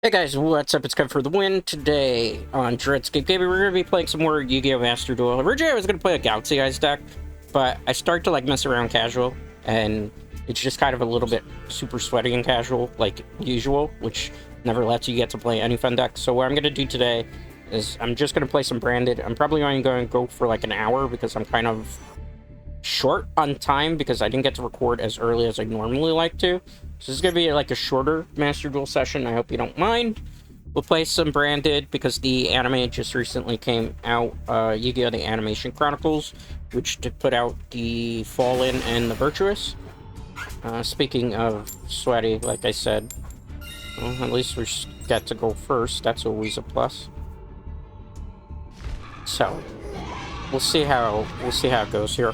Hey guys, what's up? It's Kevin for the win. Today on Dreadscape Gaming, we're going to be playing some more Yugioh Master Duel. Originally, I was going to play a Galaxy Eyes deck, but I started to like mess around casual, and it's just kind of a little bit super sweaty and casual, like usual, which never lets you get to play any fun deck. So what I'm going to do today is I'm just going to play some Branded. I'm probably only going to go for like an hour because I'm kind of short on time because I didn't get to record as early as I normally like to. So this is going to be like a shorter Master Duel session. I hope you don't mind. We'll play some Branded because the anime just recently came out. Yu-Gi-Oh! The Animation Chronicles, which put out the Fallen and the Virtuous. Speaking of sweaty, like I said, well, at least we get to go first. That's always a plus. So we'll see how it goes here.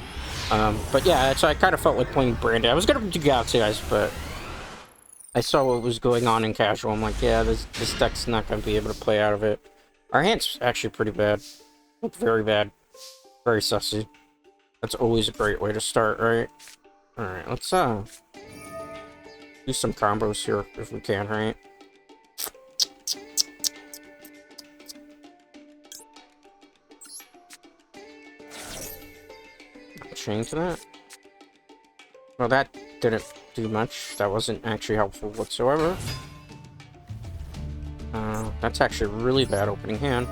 But yeah, so I kind of felt like playing Branded. I was gonna do Galaxy Eyes, but I saw what was going on in casual. I'm like, yeah, this deck's not gonna be able to play out of it. Our hand's actually pretty bad. Look, very bad. Very sussy. That's always a great way to start, right? Alright, let's do some combos here if we can, right? Chain to that. Well, that didn't do much. That wasn't actually helpful whatsoever. That's actually a really bad opening hand.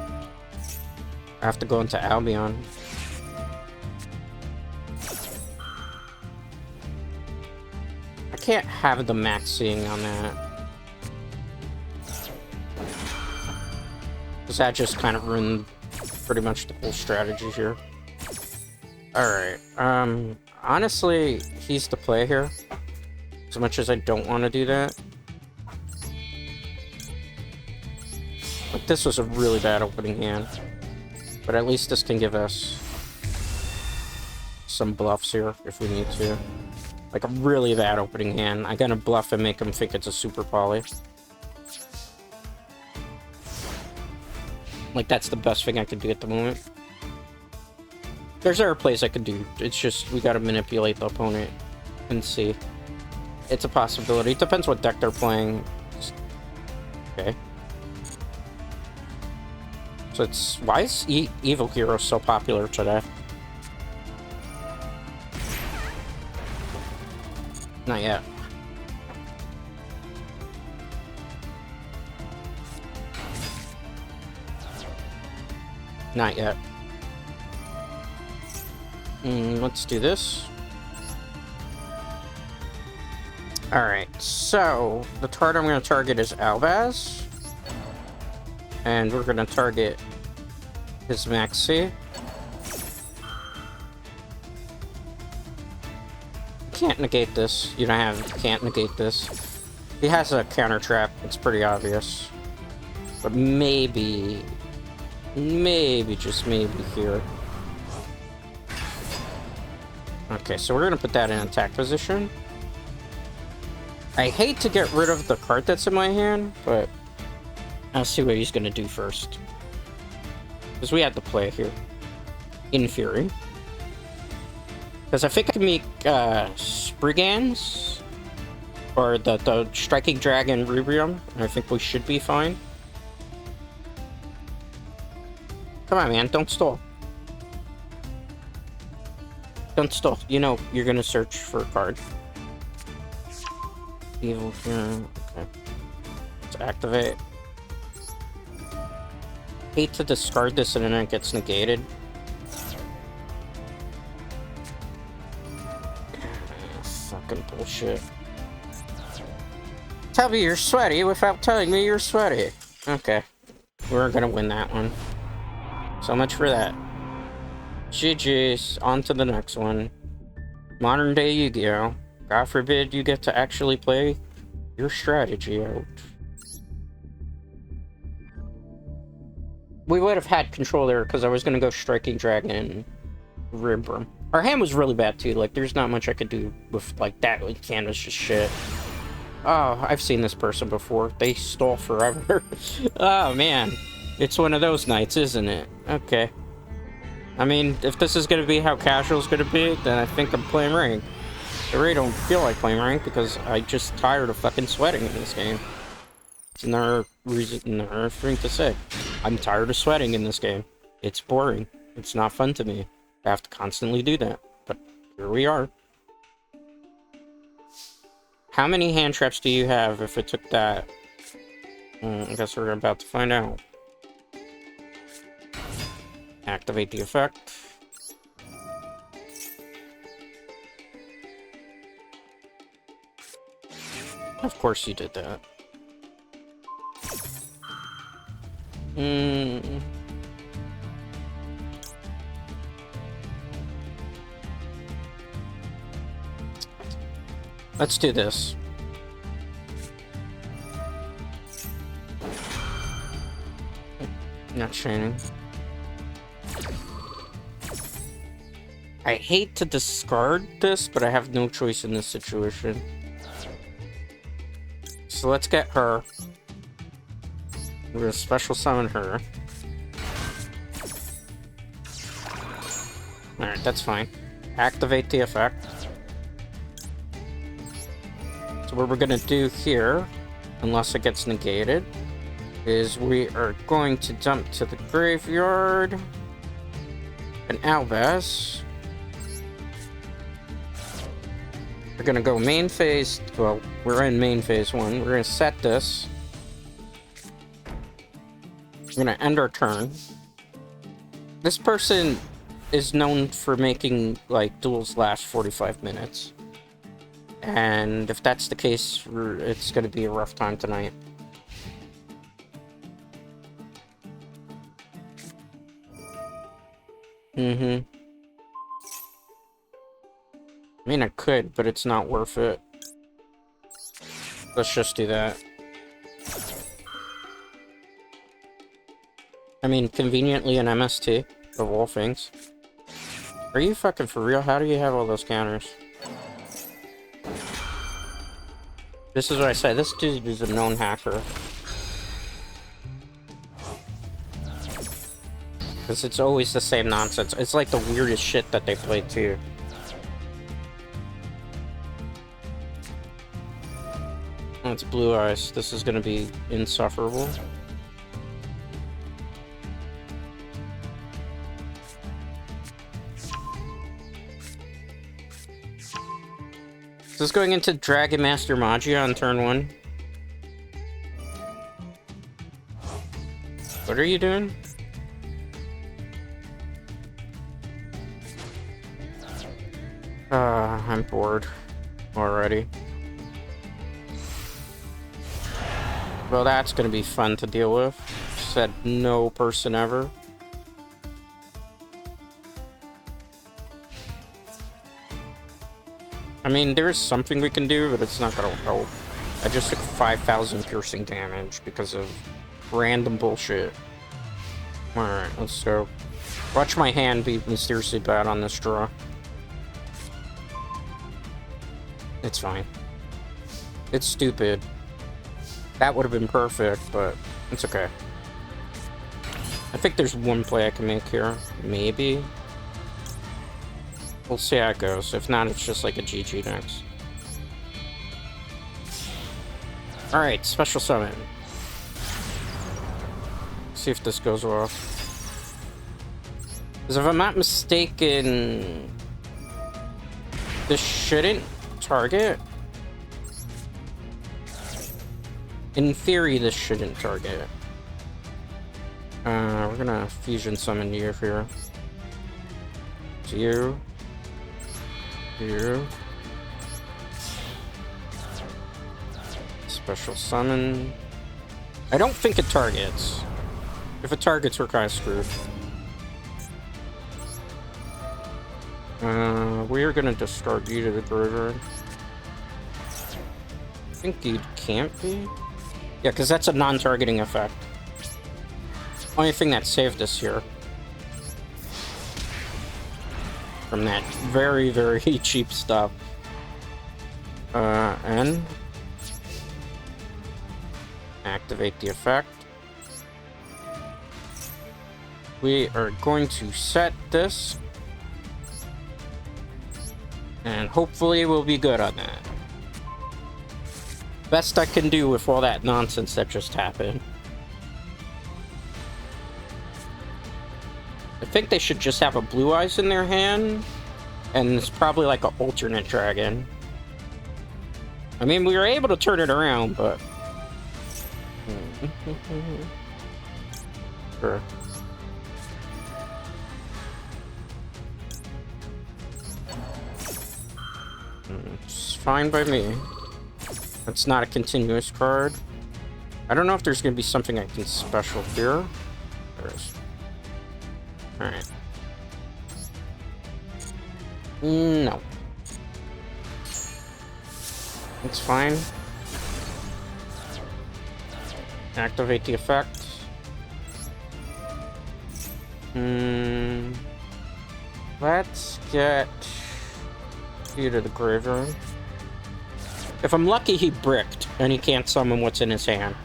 I have to go into Albion. I can't have the maxing on that. Because that just kind of ruined pretty much the whole strategy here. Alright, honestly, he's the play here. As much as I don't want to do that. But this was a really bad opening hand. But at least this can give us some bluffs here, if we need to. Like a really bad opening hand. I'm gonna bluff and make him think it's a super poly. Like, that's the best thing I can do at the moment. There's other plays I could do. It's just, we gotta manipulate the opponent and see. It's a possibility. It depends what deck they're playing. Okay. So it's... Why is Evil Hero so popular today? Not yet. Not yet. Let's do this. Alright, so the card I'm going to target is Albaz. And we're going to target his Maxi. Can't negate this. You can't negate this. He has a counter trap, it's pretty obvious. But maybe, just maybe here. Okay, so we're gonna put that in attack position. I hate to get rid of the card that's in my hand, but I'll see what he's gonna do first. Because we had to play here, in theory. Because I think I can make Spriggans, or the Striking Dragon Rubrium, and I think we should be fine. Come on, man, don't stall. Don't stall. You know, you're gonna search for a card. Evil Hero. Okay. Let's activate. Hate to discard this and then it gets negated. Fucking bullshit. Tell me you're sweaty without telling me you're sweaty. Okay. We're gonna win that one. So much for that. GG's. On to the next one. Modern day Yu-Gi-Oh! God forbid you get to actually play your strategy out. We would have had control there because I was going to go Striking Dragon Ribram. Our hand was really bad too. Like, there's not much I could do with like that. Hand was just shit. Oh, I've seen this person before. They stall forever. Oh man. It's one of those nights, isn't it? Okay. I mean, if this is going to be how casual is going to be, then I think I'm playing rank. I really don't feel like playing rank because I'm just tired of fucking sweating in this game. Another reason, another thing to say. I'm tired of sweating in this game. It's boring. It's not fun to me. I have to constantly do that. But here we are. How many hand traps do you have if it took that? I guess we're about to find out. Activate the effect. Of course you did that. Let's do this. Not shining. I hate to discard this, but I have no choice in this situation. So let's get her. We're gonna special summon her. Alright, that's fine. Activate the effect. So what we're gonna do here, unless it gets negated, is we are going to dump to the graveyard an Albaz. We're gonna go main phase. Well, we're in main phase 1. We're gonna set this. We're gonna end our turn. This person is known for making like duels last 45 minutes. And if that's the case, it's gonna be a rough time tonight. I mean, I could, but it's not worth it. Let's just do that. I mean, conveniently an MST, of all things. Are you fucking for real? How do you have all those counters? This is what I say. This dude is a known hacker. Because it's always the same nonsense. It's like the weirdest shit that they play too. Oh, it's blue eyes. This is gonna be insufferable. This is going into Dragon Master Magia on turn 1. What are you doing? I'm bored already. Well, that's gonna be fun to deal with. Said no person ever. I mean, there's something we can do, but it's not gonna help. I just took 5,000 piercing damage because of random bullshit. Alright, let's go. Watch my hand be mysteriously bad on this draw. It's fine. It's stupid. That would have been perfect, but it's okay. I think there's one play I can make here. Maybe. We'll see how it goes. If not, it's just like a GG next. Alright, special summon. See if this goes off. Because if I'm not mistaken, this shouldn't target. In theory, this shouldn't target. We're gonna fusion summon you here. It's you. You. Special summon. I don't think it targets. If it targets, we're kind of screwed. We are gonna discard you to the graveyard. I think you can't be. Yeah, because that's a non-targeting effect. Only thing that saved us here. From that very, very cheap stuff. And activate the effect. We are going to set this. And hopefully we'll be good on that. Best I can do with all that nonsense that just happened. I think they should just have a Blue Eyes in their hand, and it's probably like an alternate dragon. I mean, we were able to turn it around, but... Sure. It's fine by me. That's not a continuous card. I don't know if there's going to be something I can special here. There is. Alright. No. It's fine. Activate the effect. Let's get you to the graveyard. If I'm lucky, he bricked, and he can't summon what's in his hand.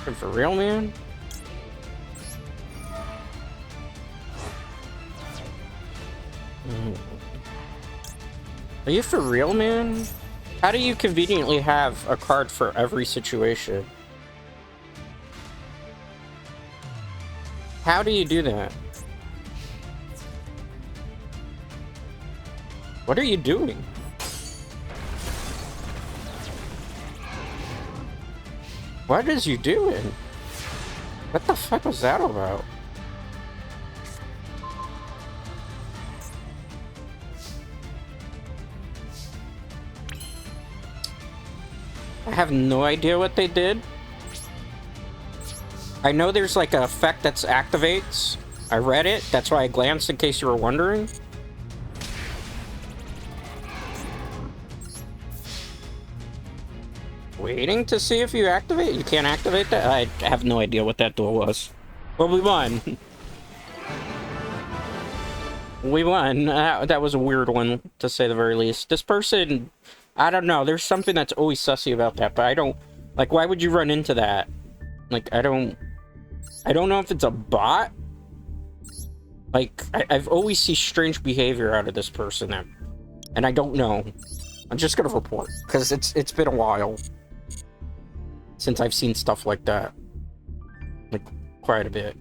For real, man? Are you for real, man? How do you conveniently have a card for every situation? How do you do that? What are you doing? What is you doing? What the fuck was that about? I have no idea what they did. I know there's like an effect that activates. I read it. That's why I glanced in case you were wondering. Waiting to see if you activate? You can't activate that? I have no idea what that duel was. Well, we won. We won. That was a weird one, to say the very least. This person, I don't know. There's something that's always sussy about that, but I don't... Like, why would you run into that? Like, I don't know if it's a bot. Like, I've always seen strange behavior out of this person, and I don't know. I'm just gonna report, because it's been a while since I've seen stuff like that. Like, quite a bit.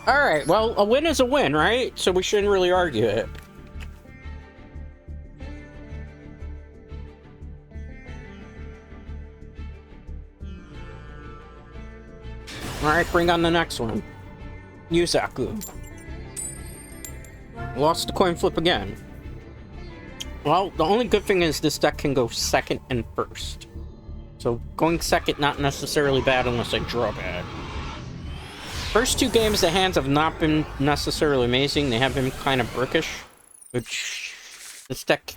Alright, well, a win is a win, right? So we shouldn't really argue it. Alright, bring on the next one. Yusaku. Lost the coin flip again. Well, the only good thing is this deck can go second and first. So going second, not necessarily bad unless I draw bad. First two games, the hands have not been necessarily amazing. They have been kind of brickish, which this deck...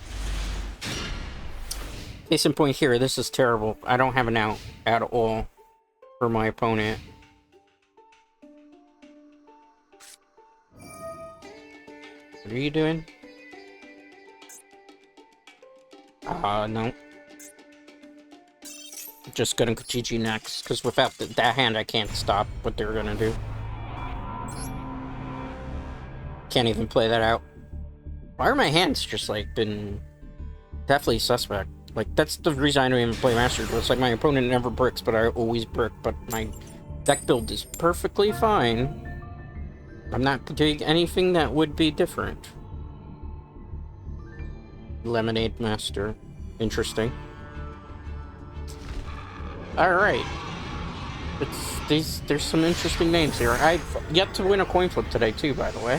Case in point here, this is terrible. I don't have an out at all for my opponent. What are you doing? No. Just gonna go GG next, because without that hand, I can't stop what they're gonna do. Can't even play that out. Why are my hands just, like, been definitely suspect? Like, that's the reason I don't even play Master Duel. It's like my opponent never bricks, but I always brick, but my deck build is perfectly fine. I'm not doing anything that would be different. Lemonade Master. Interesting. Alright. There's some interesting names here. I've yet to win a coin flip today too, by the way.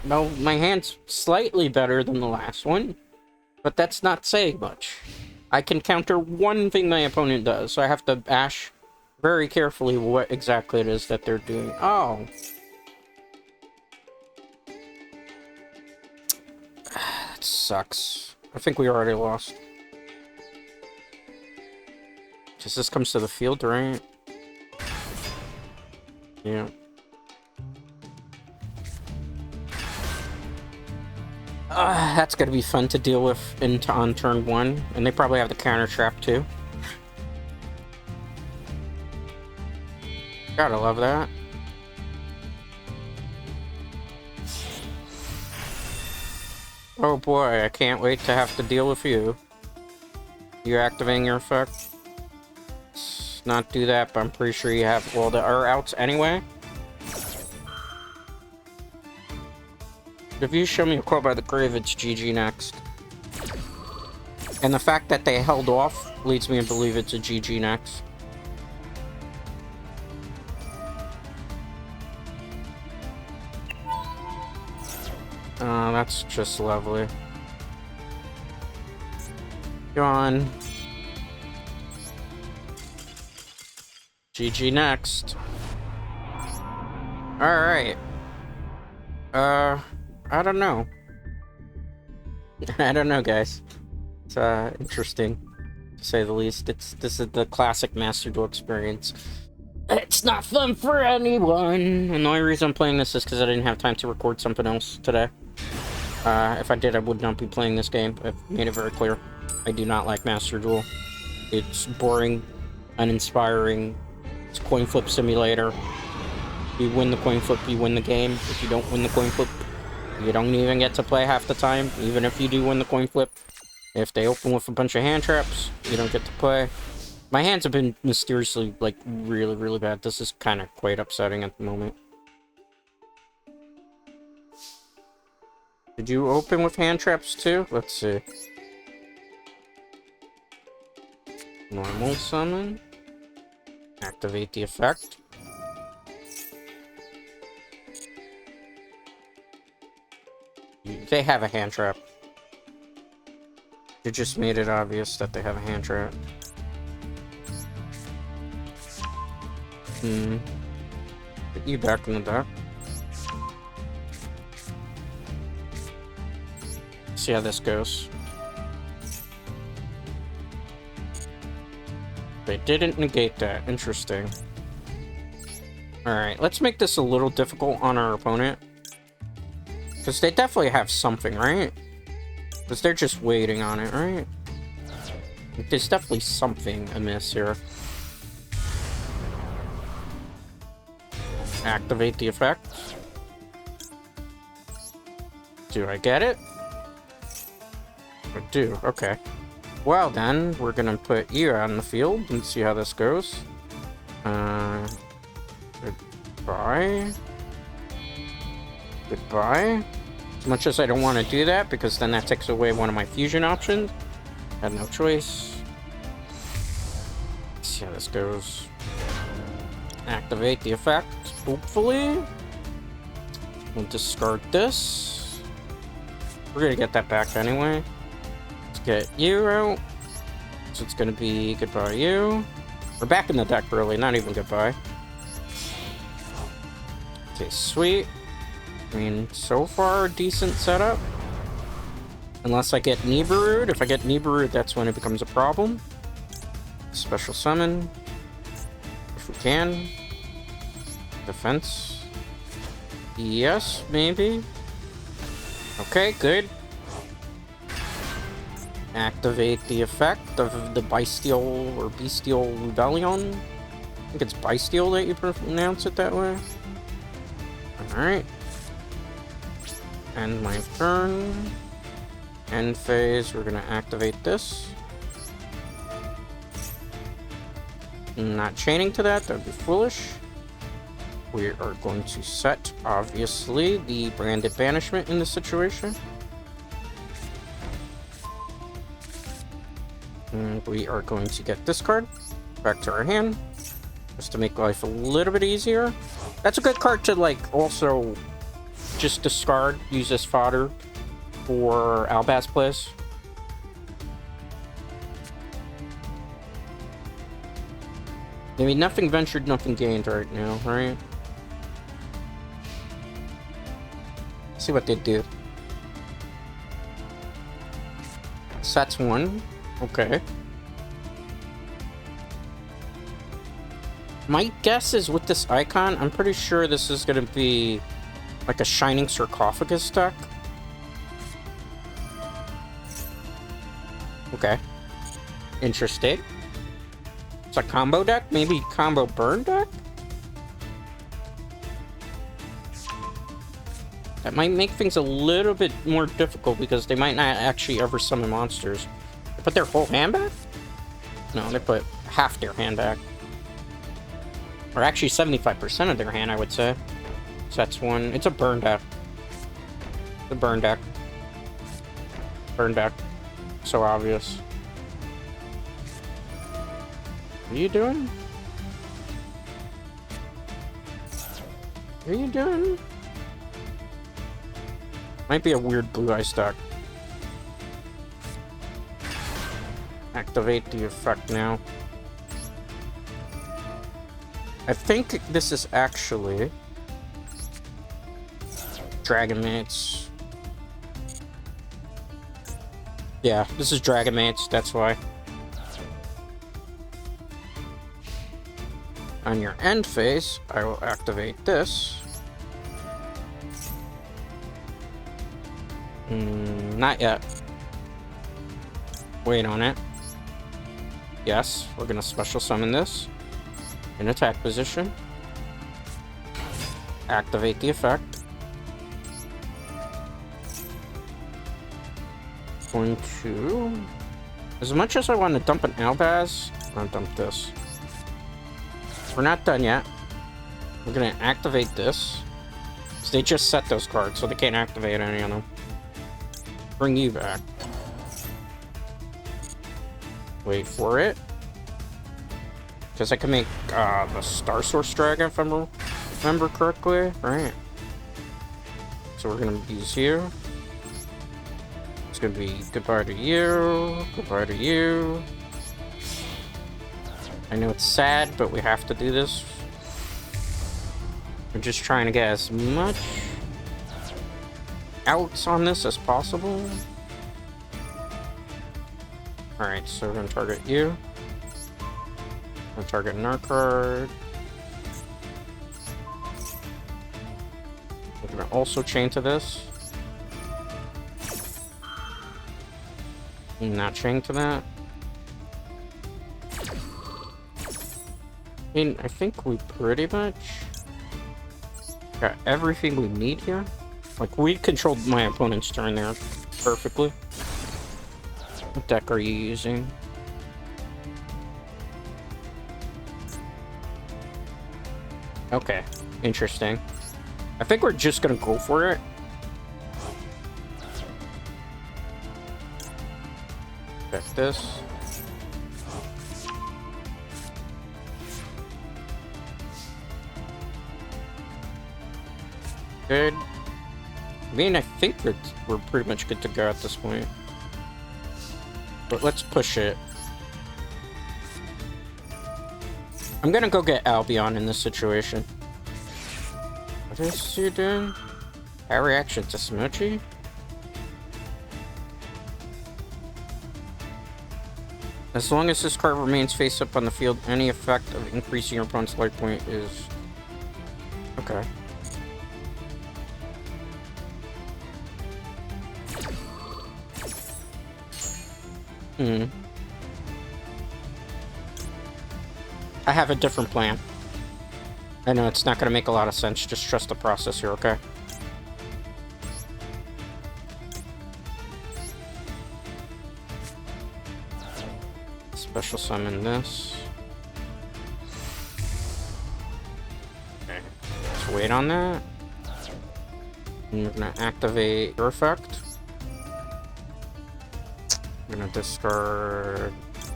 No, my hand's slightly better than the last one, but that's not saying much. I can counter one thing my opponent does, so I have to ash very carefully what exactly it is that they're doing. Oh. That sucks. I think we already lost. Because this comes to the field, right? Yeah. That's gonna be fun to deal with on turn 1. And they probably have the counter trap too. Gotta love that. Oh boy, I can't wait to have to deal with you. You activating your effect? Let's not do that, but I'm pretty sure you have all the outs anyway. If you show me a quote by the grave, it's GG next. And the fact that they held off leads me to believe it's a GG next. That's just lovely. Go on. GG next. Alright. I don't know. I don't know, guys. It's, interesting, to say the least. This is the classic Master Duel experience. It's not fun for anyone! And the only reason I'm playing this is because I didn't have time to record something else today. If I did, I would not be playing this game. I've made it very clear. I do not like Master Duel. It's boring, uninspiring. It's a coin flip simulator. If you win the coin flip, you win the game. If you don't win the coin flip, you don't even get to play half the time. Even if you do win the coin flip, if they open with a bunch of hand traps, you don't get to play. My hands have been mysteriously, like, really, really bad. This is kind of quite upsetting at the moment. Did you open with hand traps too? Let's see. Normal summon. Activate the effect. They have a hand trap. You just made it obvious that they have a hand trap. Put you back in the deck. See how this goes. They didn't negate that. Interesting. Alright, let's make this a little difficult on our opponent. Because they definitely have something, right? Because they're just waiting on it, right? There's definitely something amiss here. Activate the effect. Do I get it? I do, okay. Well then, we're gonna put you on the field and see how this goes. Goodbye. Goodbye. As much as I don't want to do that, because then that takes away one of my fusion options. I had no choice. Let's see how this goes. Activate the effect, hopefully. We'll discard this. We're gonna get that back anyway. Let's get you out. So it's gonna be goodbye you. We're back in the deck early, not even goodbye. Okay, sweet. I mean, so far, decent setup. Unless I get Nibiru'd. If I get Nibiru'd, that's when it becomes a problem. Special summon. If we can. Defense. Yes, maybe. Okay, good. Activate the effect of the Bestial or Bestial Rebellion. I think it's Bestial that you pronounce it that way. Alright. End my turn. End phase, we're gonna activate this. Not chaining to that, that'd be foolish. We are going to set, obviously, the branded banishment in this situation. And we are going to get this card back to our hand, just to make life a little bit easier. That's a good card to, like, also just discard, use as fodder for Albaz plays. I mean, nothing ventured, nothing gained right now, right? Let's see what they do. Sets one. Okay. My guess is with this icon, I'm pretty sure this is going to be like a Shining Sarcophagus deck. Okay. Interesting. It's a combo deck? Maybe combo burn deck? That might make things a little bit more difficult because they might not actually ever summon monsters. They put their whole hand back? No, they put half their hand back. Or actually 75% of their hand, I would say. So that's one. It's a burn deck. The burn deck. Burn deck. So obvious. What are you doing? What are you doing? Might be a weird blue ice deck. Activate the effect now. I think this is actually Dragon Mates. Yeah, this is Dragon Mates, that's why. On your end phase, I will activate this. Not yet. Wait on it. Yes, we're gonna special summon this in attack position. Activate the effect. Going to... As much as I want to dump an Albaz, I'll dump this. We're not done yet. We're gonna activate this. So they just set those cards, so they can't activate any of them. Bring you back. Wait for it. Because I can make the Star Source Dragon, if I remember correctly. Right. So we're gonna use you. It's gonna be goodbye to you. Goodbye to you. I know it's sad, but we have to do this. We're just trying to get as much outs on this as possible. Alright, so we're gonna target you. We're gonna target another card. We're gonna also chain to this. Not chain to that. I mean, I think we pretty much got everything we need here. Like, we controlled my opponent's turn there perfectly. What deck are you using? Okay, interesting. I think we're just gonna go for it. Check this. Good. I mean, I think we're pretty much good to go at this point. But let's push it. I'm gonna go get Albion in this situation. What is you doing? Our reaction to Smoochy? As long as this card remains face up on the field, any effect of increasing your opponent's life point is... Okay. I have a different plan. I know it's not going to make a lot of sense. Just trust the process here, okay? Special summon this. Okay. Let's wait on that. And we're going to activate your effect. I'm gonna discard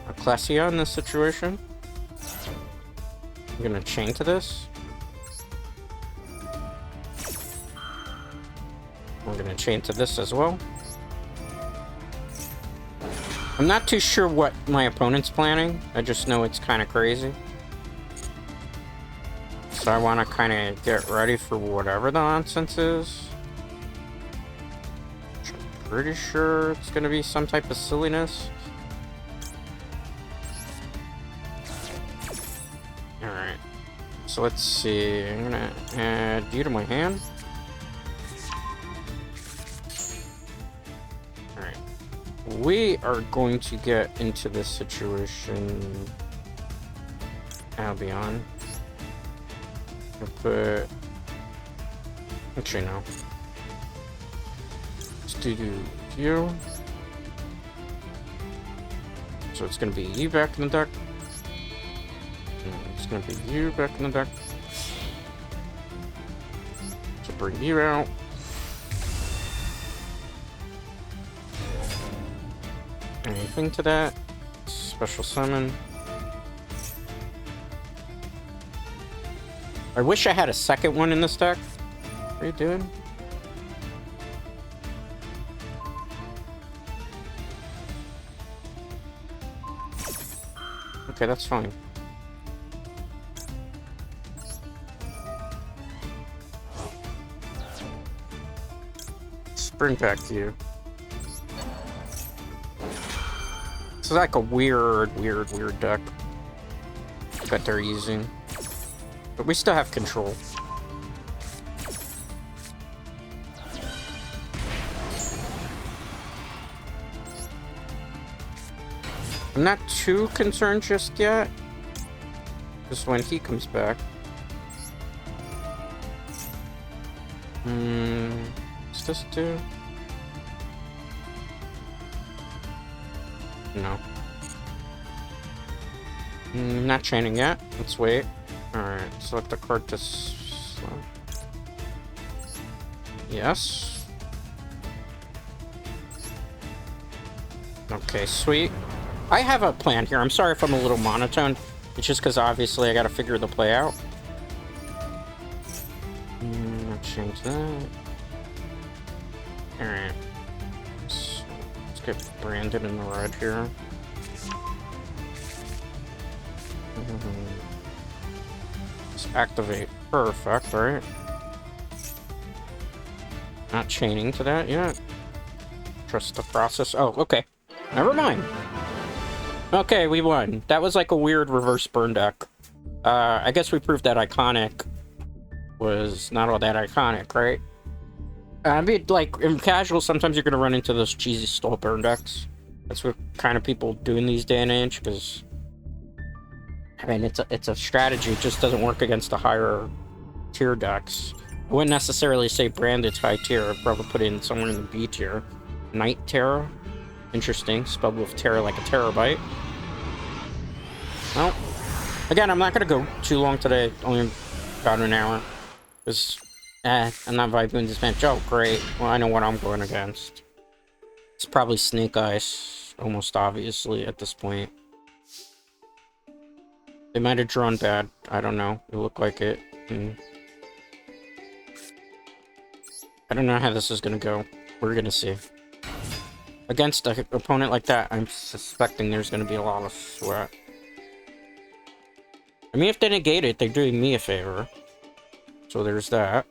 a Clasia in this situation. I'm gonna chain to this. I'm gonna chain to this as well. I'm not too sure what my opponent's planning. I just know it's kind of crazy. So I want to kind of get ready for whatever the nonsense is. Pretty sure it's gonna be some type of silliness. Alright. So let's see. I'm gonna add you to my hand. Alright. We are going to get into this situation. Albion. I'll put... Actually, no. do you. So it's gonna be you back in the deck. And it's gonna be you back in the deck. So bring you out. Anything to that? Special summon. I wish I had a second one in this deck. What are you doing? Okay, that's fine. Spring back to you. This is like a weird deck that they're using. But we still have control. I'm not too concerned just yet. Just when he comes back. What's this do? No. Not chaining yet. Let's wait. Alright, select the card to... Yes. Okay, sweet. I have a plan here. I'm sorry if I'm a little monotone. It's just because obviously I gotta figure the play out. I'll change that. Alright. So, let's get branded in the red here. Let's activate. Perfect, right? Not chaining to that yet. Trust the process. Oh, okay. Never mind. Okay, we won. That was like a weird reverse burn deck. I guess we proved that Iconic was not all that iconic, right? I mean, like, in casual, sometimes you're gonna run into those cheesy stall burn decks. That's what kind of people do in these day and age, because... I mean, it's a strategy. It just doesn't work against the higher tier decks. I wouldn't necessarily say Branded's high tier. I'd probably put it in somewhere in the B tier. Night Terror. Interesting. Spelled with terror like a terabyte. Well, again, I'm not going to go too long today. Only about an hour. Because, I'm not vibing this match. Oh, great. Well, I know what I'm going against. It's probably Snake Eyes. Almost obviously at this point. They might have drawn bad. I don't know. It looked like it. I don't know how this is going to go. We're going to see. Against an opponent like that, I'm suspecting there's going to be a lot of sweat. I mean, if they negate it, they're doing me a favor. So there's that.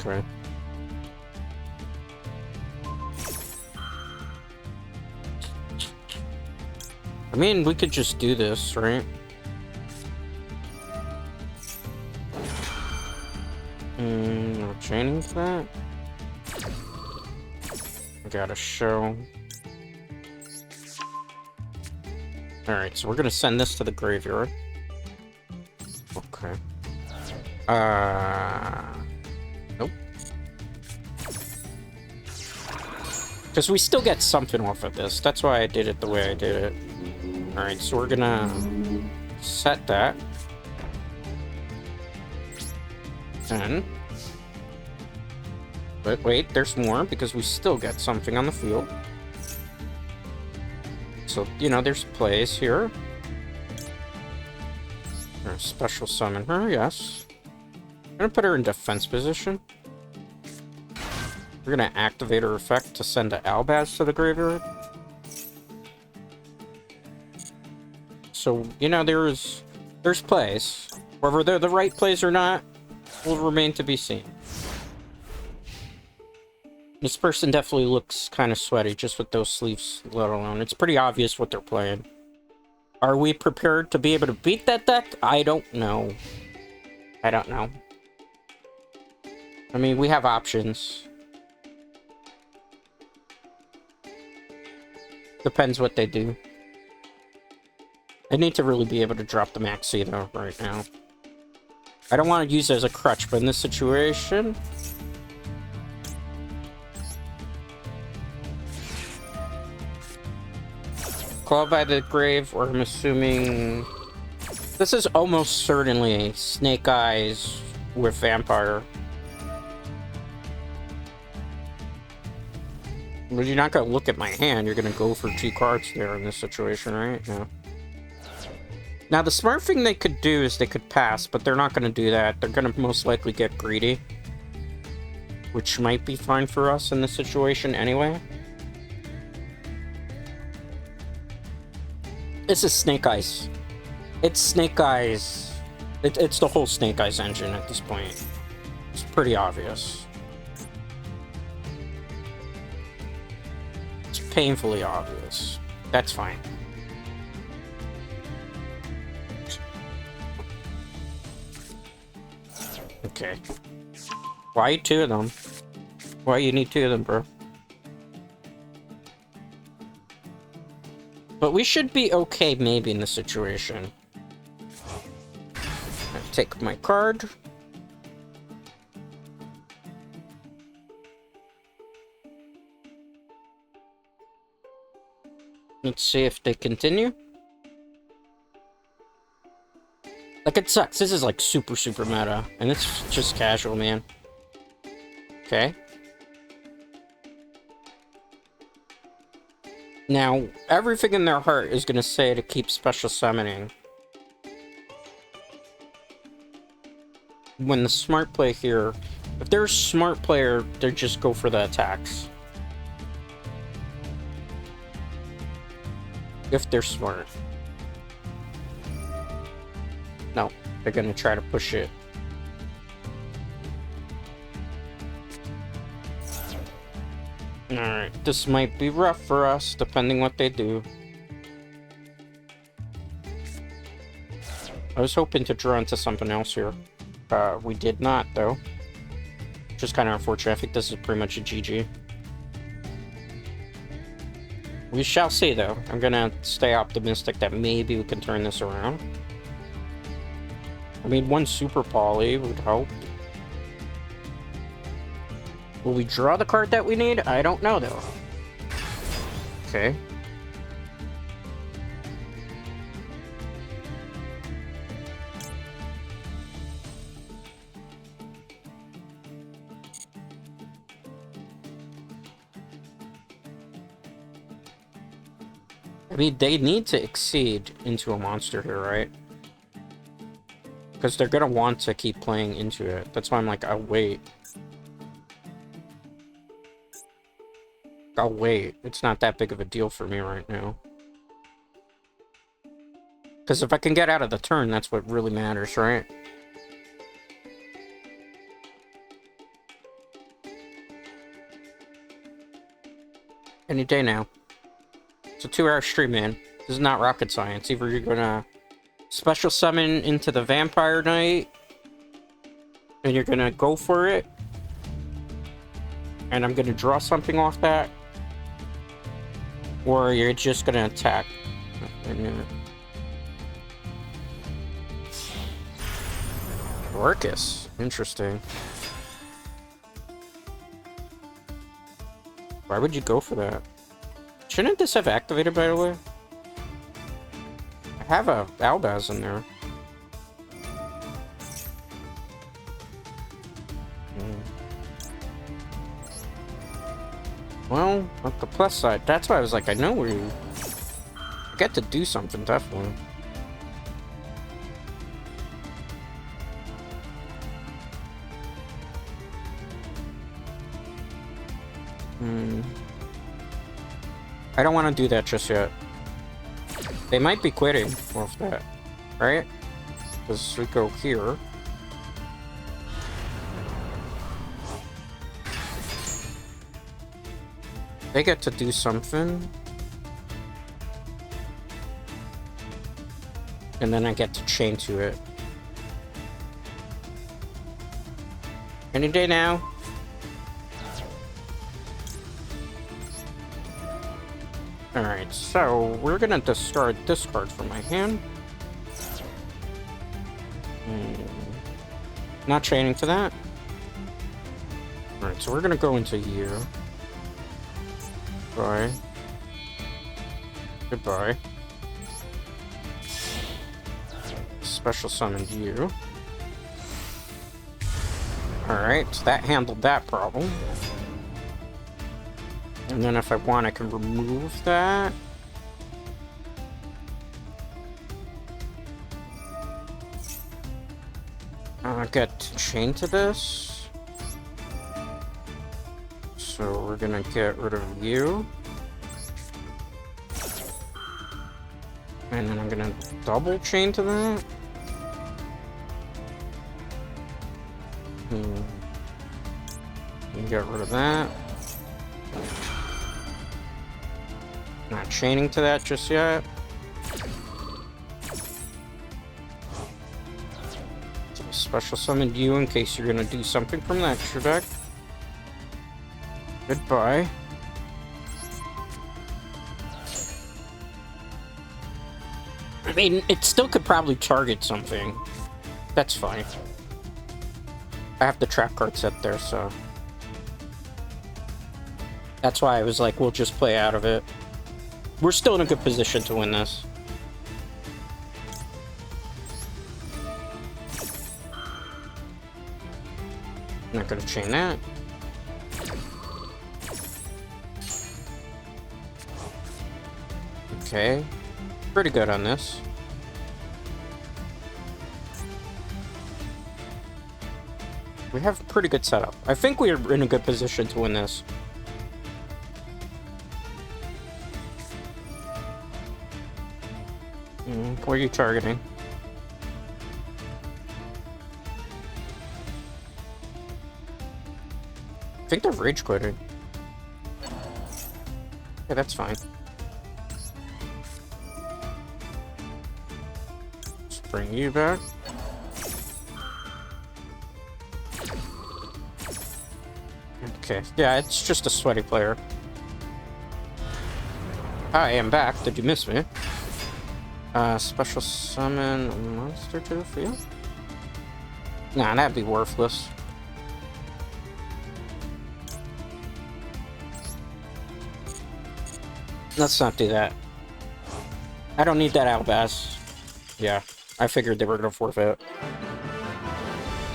Okay. I mean, we could just do this, right? No chaining for that. I gotta show. Alright, so we're gonna send this to the graveyard. Okay. Nope. Because we still get something off of this. That's why I did it the way I did it. Alright, so we're gonna set that. And... But wait, there's more, because we still get something on the field. So, you know, there's plays here. Special summon her, yes. I'm gonna put her in defense position. We're gonna activate her effect to send the Albaz to the graveyard. So, you know, there's plays. Whether they're the right plays or not will remain to be seen. This person definitely looks kind of sweaty just with those sleeves, let alone. It's pretty obvious what they're playing. Are we prepared to be able to beat that deck? I don't know. I don't know. I mean, we have options. Depends what they do. I need to really be able to drop the Maxi, though, right now. I don't want to use it as a crutch, but in this situation... Claw by the Grave, or I'm assuming... This is almost certainly Snake Eyes with Vampire. But you're not gonna look at my hand, you're gonna go for 2 cards there in this situation, right? No. Now, the smart thing they could do is they could pass, but they're not gonna do that. They're gonna most likely get greedy. Which might be fine for us in this situation anyway. This is Snake Eyes. It's Snake Eyes. It's the whole Snake Eyes engine at this point. It's pretty obvious. It's painfully obvious. That's fine. Okay. Why 2 of them? Why you need 2 of them, bro? But we should be okay maybe in this situation. Take my card. Let's see if they continue. Like, it sucks. This is like super meta. And it's just casual, man. Okay. Now, everything in their heart is going to say to keep special summoning. When the smart play here, if they're a smart player, they just go for the attacks. If they're smart. No, they're going to try to push it. Alright, this might be rough for us, depending what they do. I was hoping to draw into something else here. We did not, though. Which is kind of unfortunate. I think this is pretty much a GG. We shall see, though. I'm gonna stay optimistic that maybe we can turn this around. I mean, 1 Super Poly would help. Will we draw the card that we need? I don't know, though. Okay. I mean, they need to exceed into a monster here, right? Because they're gonna want to keep playing into it. That's why I'm like, I'll wait. I'll wait. It's not that big of a deal for me right now. Because if I can get out of the turn, that's what really matters, right? Any day now. It's a 2-hour stream, man. This is not rocket science. Either you're gonna special summon into the Vampire Knight, and you're gonna go for it, and I'm gonna draw something off that, or you're just gonna attack. Orcus. Interesting. Why would you go for that? Shouldn't this have activated, by the way? I have a Albaz in there. Well, at the plus side, that's why I was like, I know we get to do something, definitely. I don't want to do that just yet. They might be quitting off that, right? Because we go here. They get to do something. And then I get to chain to it. Any day now. Alright, so we're gonna discard this card from my hand. Not chaining to that. Alright, so we're gonna go into here. Right. Goodbye. Special summoned you. Alright, so that handled that problem. And then if I want, I can remove that. I got chain to this. So we're gonna get rid of you. And then I'm gonna double chain to that. Get rid of that. Not chaining to that just yet. So special summoned you in case you're gonna do something from the extra deck. Goodbye. I mean, it still could probably target something. That's fine. I have the trap card set there, so... That's why I was like, we'll just play out of it. We're still in a good position to win this. I'm not gonna chain that. Okay. Pretty good on this. We have a pretty good setup. I think we're in a good position to win this. What are you targeting? I think they're rage quitting. Yeah, that's fine. Let's bring you back. Okay, yeah, it's just a sweaty player. I am back. Did you miss me? Special summon a monster to the field? Nah, that'd be worthless. Let's not do that. I don't need that Albass. Yeah, I figured they were gonna forfeit.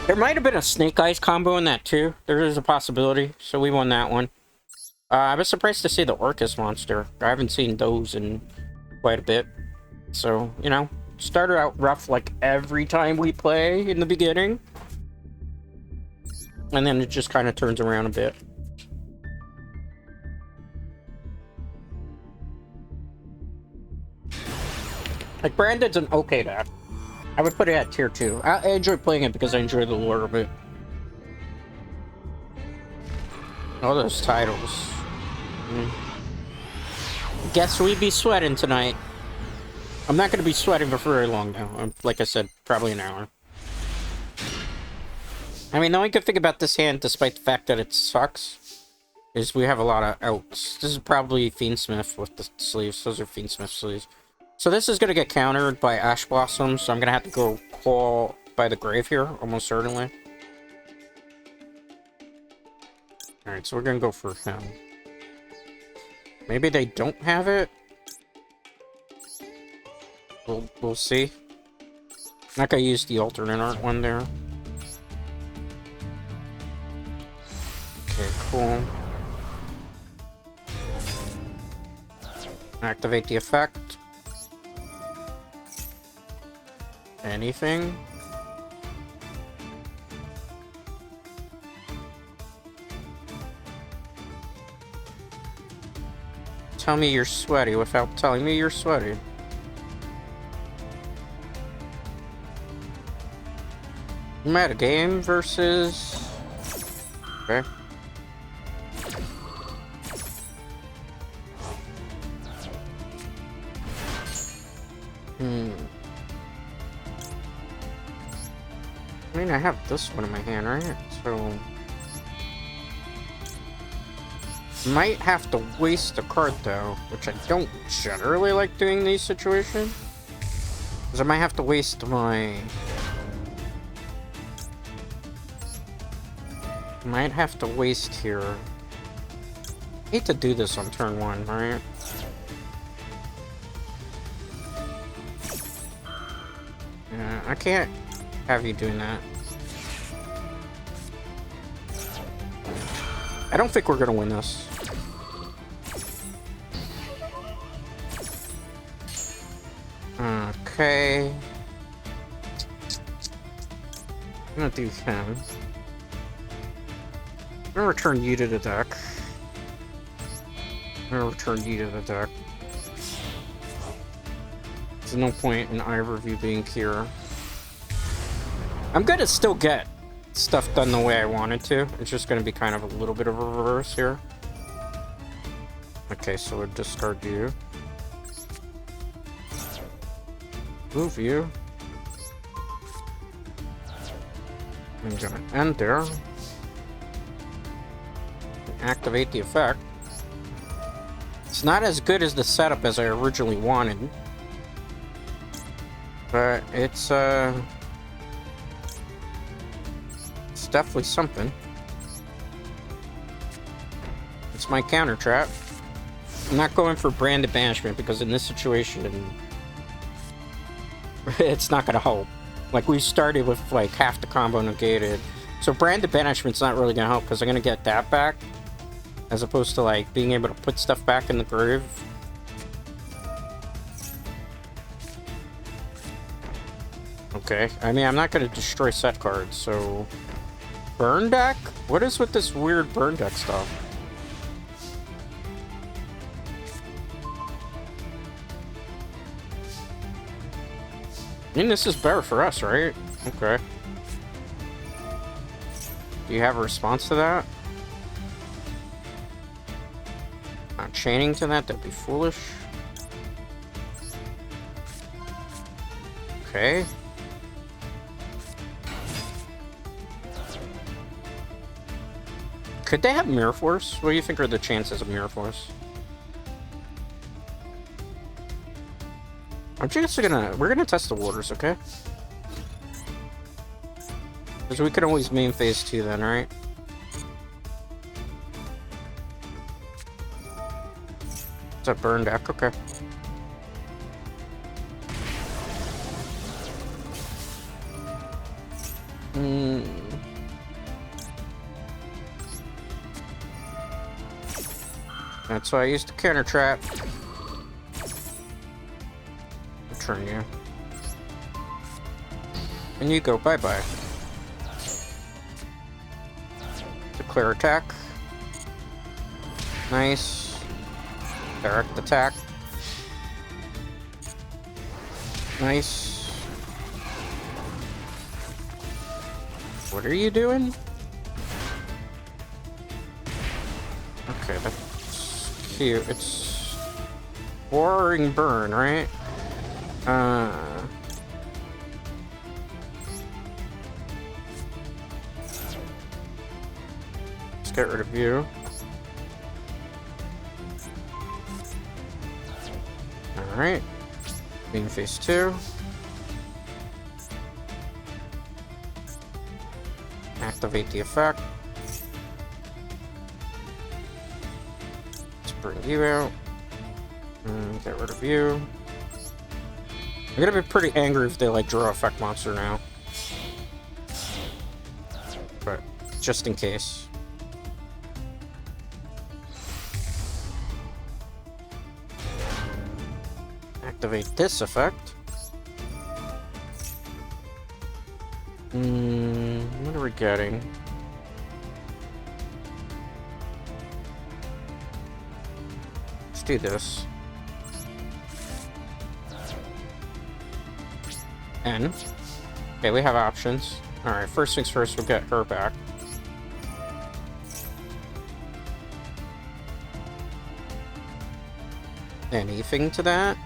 There might have been a Snake Eyes combo in that too. There is a possibility, so we won that one. I was surprised to see the Orcus monster. I haven't seen those in quite a bit. So, you know, started out rough like every time we play in the beginning. And then it just kind of turns around a bit. Like, Brandon's an okay deck. I would put it at tier 2. I enjoy playing it because I enjoy the lore of it. All those titles. Guess we'd be sweating tonight. I'm not going to be sweating for very long now. Like I said, probably an hour. I mean, the only good thing about this hand, despite the fact that it sucks, is we have a lot of outs. This is probably Fiendsmith with the sleeves. Those are Fiendsmith sleeves. So this is going to get countered by Ash Blossom, so I'm going to have to go claw by the grave here, almost certainly. Alright, so we're going to go for him. Maybe they don't have it? We'll see. I'm not going to use the alternate art one there. Okay, cool. Activate the effect. Anything? Tell me you're sweaty without telling me you're sweaty. Metagame versus... Okay. I mean, I have this one in my hand, right? So... Might have to waste a card, though, which I don't generally like doing in these situations. Because I might have to waste my... Might have to waste here. Hate to do this on turn 1, right? I can't have you doing that. I don't think we're gonna win this. Okay. I'm gonna do him. I'm gonna return you to the deck. I'm gonna return you to the deck. There's no point in either of you being here. I'm gonna still get stuff done the way I wanted to. It's just gonna be kind of a little bit of a reverse here. Okay, so we'll discard you. Move you. I'm gonna end there. Activate the effect. It's not as good as the setup as I originally wanted. But it's definitely something. It's my counter trap. I'm not going for branded banishment because in this situation, it's not gonna help. Like, we started with like half the combo negated, so branded banishment's not really gonna help because I'm gonna get that back, as opposed to like being able to put stuff back in the grave. Okay, I mean, I'm not gonna destroy set cards, so burn deck? What is with this weird burn deck stuff? I mean, this is better for us, right? Okay. Do you have a response to that? Not chaining to that? That'd be foolish. Okay. Could they have Mirror Force? What do you think are the chances of Mirror Force? I'm just we're gonna test the waters, okay? Because we could always main phase 2 then, right? It's a burn deck, okay. That's why I used the counter trap. Return you. And you go bye-bye. Declare attack. Nice. Direct attack. Nice. What are you doing? Okay, that's cute. It's boring burn, right? Let's get rid of you. Alright. Main phase 2. Activate the effect. Let's bring you out. And get rid of you. I'm gonna be pretty angry if they like draw effect monster now. But just in case. Activate this effect. What are we getting? Let's do this. N. Okay, we have options. Alright, first things first, we'll get her back. Anything to that?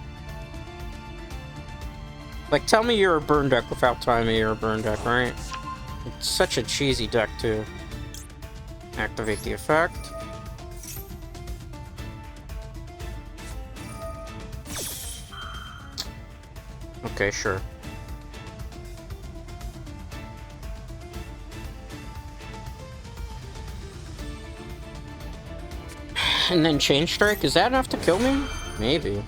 Like, tell me you're a burn deck without telling me you're a burn deck, right? It's such a cheesy deck, too. Activate the effect. Okay, sure. And then Chain Strike? Is that enough to kill me? Maybe.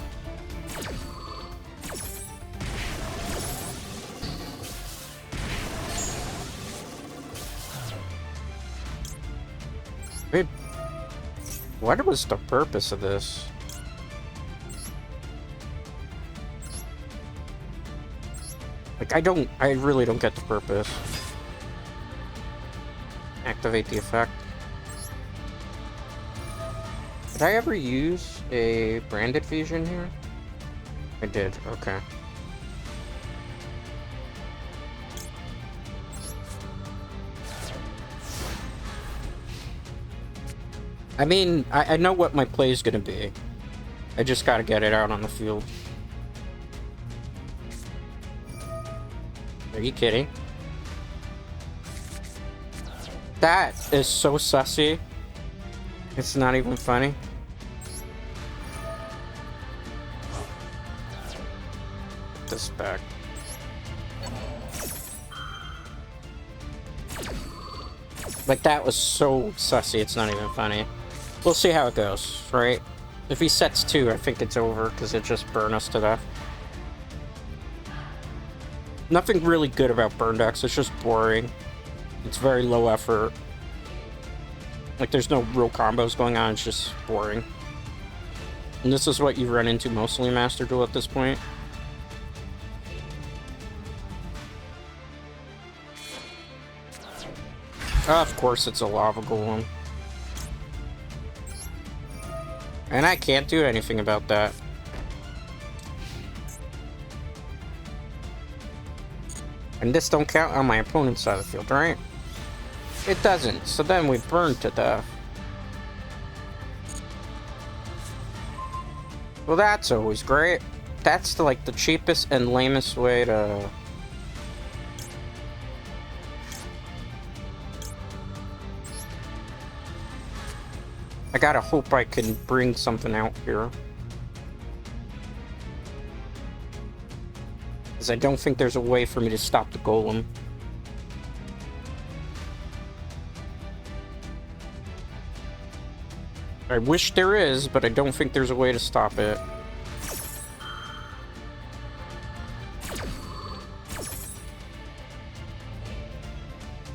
Wait, what was the purpose of this? Like, I really don't get the purpose. Activate the effect. Did I ever use a branded fusion here? I did, okay. I mean, I know what my play is gonna be. I just gotta get it out on the field. Are you kidding? That is so sussy. It's not even funny. Put this back. Like, that was so sussy, it's not even funny. We'll see how it goes, right? If he sets 2, I think it's over, because it just burned us to death. Nothing really good about burn decks, it's just boring. It's very low effort. Like, there's no real combos going on, it's just boring. And this is what you run into mostly in Master Duel at this point. Of course it's a lava golem. And I can't do anything about that. And this don't count on my opponent's side of the field, right? It doesn't, so then we burn to death. Well, that's always great. That's like the cheapest and lamest way to... I gotta hope I can bring something out here. Because I don't think there's a way for me to stop the golem. I wish there is, but I don't think there's a way to stop it.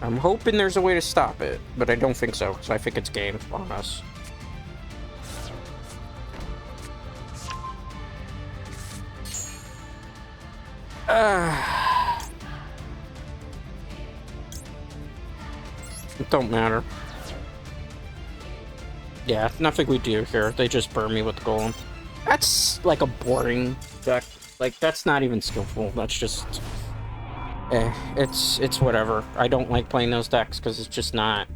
I'm hoping there's a way to stop it, but I don't think so, because I think it's game on us. It don't matter. Yeah, nothing we do here. They just burn me with the golem. That's like a boring deck. Like, that's not even skillful. That's just... it's whatever. I don't like playing those decks because it's just not...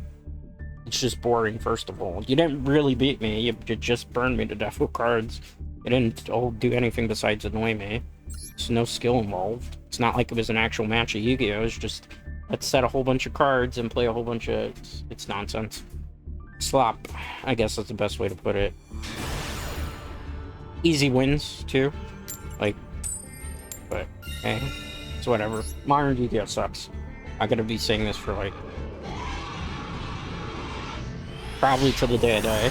It's just boring, first of all. You didn't really beat me. You just burned me to death with cards. You didn't do anything besides annoy me. There's no skill involved. It's not like it was an actual match of Yu-Gi-Oh! It was just... Let's set a whole bunch of cards and play a whole bunch of... It's nonsense. Slop, I guess that's the best way to put it. Easy wins, too. Like... But, hey... It's whatever. Modern Yu-Gi-Oh! Sucks. I'm gonna be saying this for, like... Probably till the day I die.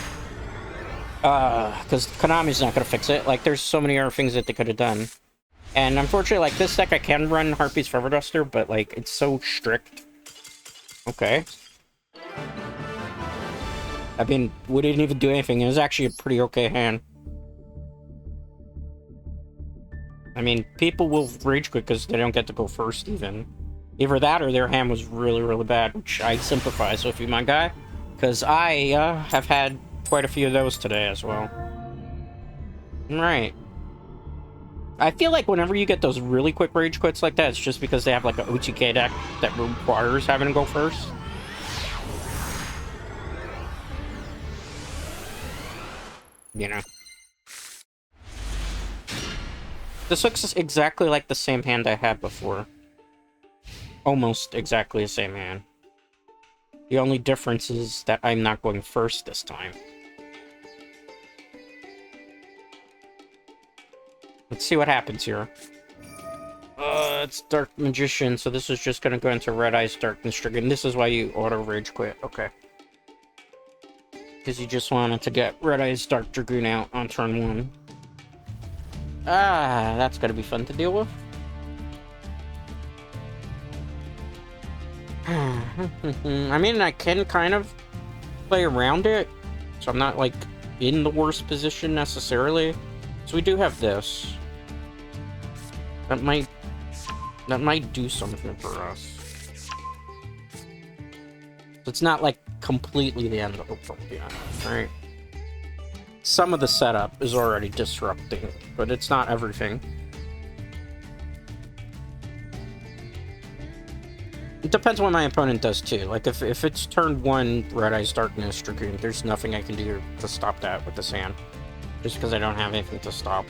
Because Konami's not gonna fix it. Like, there's so many other things that they could have done. And unfortunately, like, this deck I can run Harpy's Forever Duster, but, like, it's so strict. Okay. I mean, we didn't even do anything. It was actually a pretty okay hand. I mean, people will rage quit because they don't get to go first, even. Either that or their hand was really, really bad, which I sympathize with you, my guy. Because I have had quite a few of those today as well. Right. I feel like whenever you get those really quick rage quits like that, it's just because they have like an OTK deck that requires having to go first. You know. This looks exactly like the same hand I had before. Almost exactly the same hand. The only difference is that I'm not going first this time. Let's see what happens here. It's Dark Magician, so this is just gonna go into Red Eyes Darkness Trigger, and this is why you auto-rage quit. Okay. Because you just wanted to get Red Eyes Dark Dragoon out on turn 1. Ah, that's gonna be fun to deal with. I mean, I can kind of play around it, so I'm not, like, in the worst position necessarily. So we do have this. That might do something for us. It's not, like, completely the end of the world yet, right? Some of the setup is already disrupting, but it's not everything. It depends what my opponent does, too. Like, if it's turn 1 Red Eyes Darkness Dragoon, there's nothing I can do to stop that with this hand. Just because I don't have anything to stop.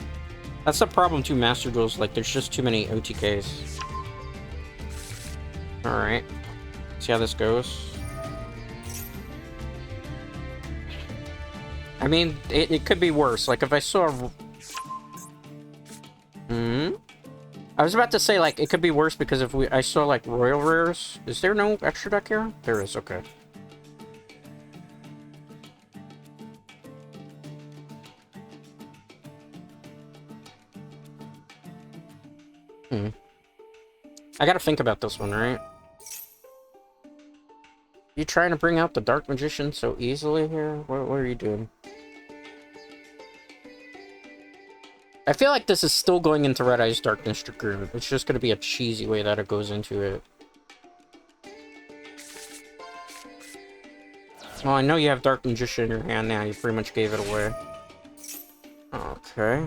That's the problem, too, Master Duels. Like, there's just too many OTKs. Alright. See how this goes. I mean, it could be worse. Like, if I saw... I was about to say, like, it could be worse because if I saw, like, Royal Rares... Is there no extra deck here? There is, okay. I gotta think about this one, right? You trying to bring out the Dark Magician so easily here? What are you doing? I feel like this is still going into Red Eyes Darkness Dragoon. It's just gonna be a cheesy way that it goes into it. Well, I know you have Dark Magician in your hand now. You pretty much gave it away. Okay.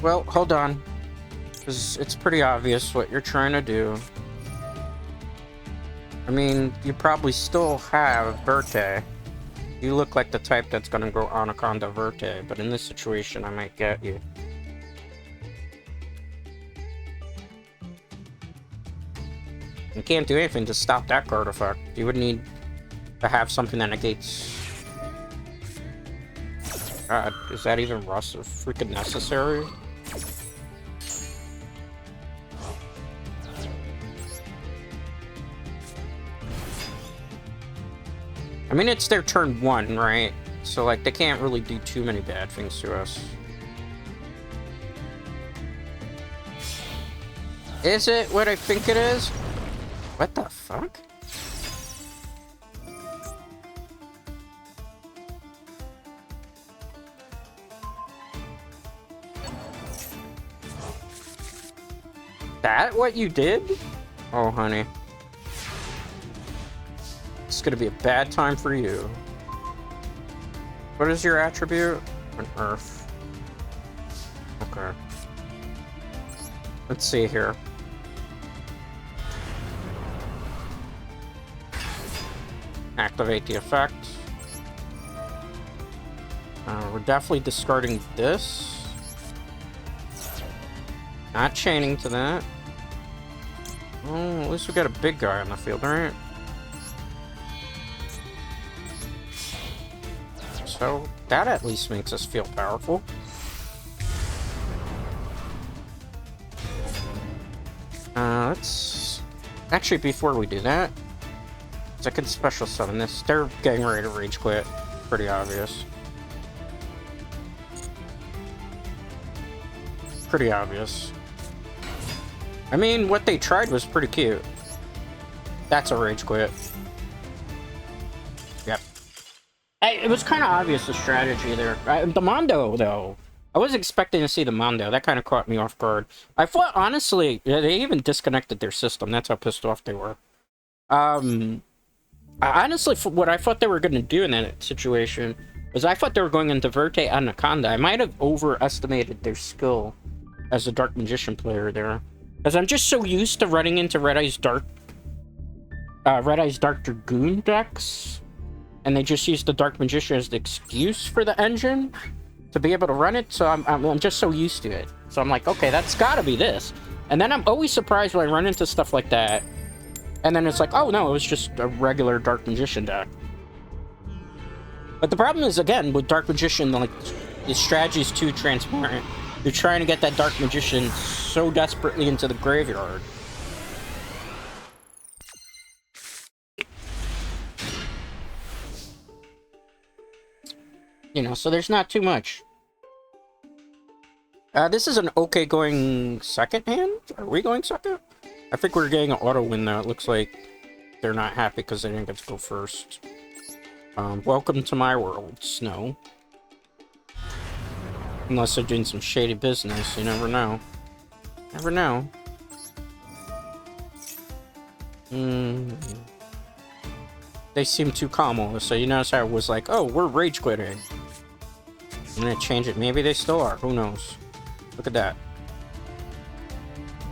Well, hold on. Because it's pretty obvious what you're trying to do. I mean, you probably still have Verte. You look like the type that's gonna go Anaconda Verte, but in this situation, I might get you. You can't do anything to stop that card effect. You would need to have something that negates... God, is that even freaking necessary? I mean, it's their turn 1, right? So, like, they can't really do too many bad things to us. Is it what I think it is? What the fuck? That what you did? Oh, honey. It's gonna be a bad time for you. What is your attribute? An earth. Okay. Let's see here. Activate the effect. We're definitely discarding this. Not chaining to that. Oh, at least we got a big guy on the field, right? So that at least makes us feel powerful. Let's... Actually, before we do that, I can special summon this. They're getting ready to rage quit. Pretty obvious. Pretty obvious. I mean, what they tried was pretty cute. That's a rage quit. Yep. It was kind of obvious, the strategy there. The Mondo, though. I was expecting to see the Mondo. That kind of caught me off guard. I thought, honestly, they even disconnected their system. That's how pissed off they were. Honestly, what I thought they were going to do in that situation was I thought they were going into Verte Anaconda. I might have overestimated their skill as a Dark Magician player there. Because I'm just so used to running into Red Eyes Dark Dragoon decks, and they just use the Dark Magician as the excuse for the engine to be able to run it, so I'm just so used to it. So I'm like, okay, that's gotta be this. And then I'm always surprised when I run into stuff like that, and then it's like, oh no, it was just a regular Dark Magician deck. But the problem is, again, with Dark Magician, like, the strategy is too transparent. You're trying to get that Dark Magician so desperately into the graveyard. You know, so there's not too much. This is an okay going second hand? Are we going second? I think we're getting an auto win though. It looks like they're not happy because they didn't get to go first. Welcome to my world, Snow. Unless they're doing some shady business, you never know. Never know. They seem too calm, so you notice how it was like, oh, we're rage quitting. I'm gonna change it. Maybe they still are. Who knows? Look at that.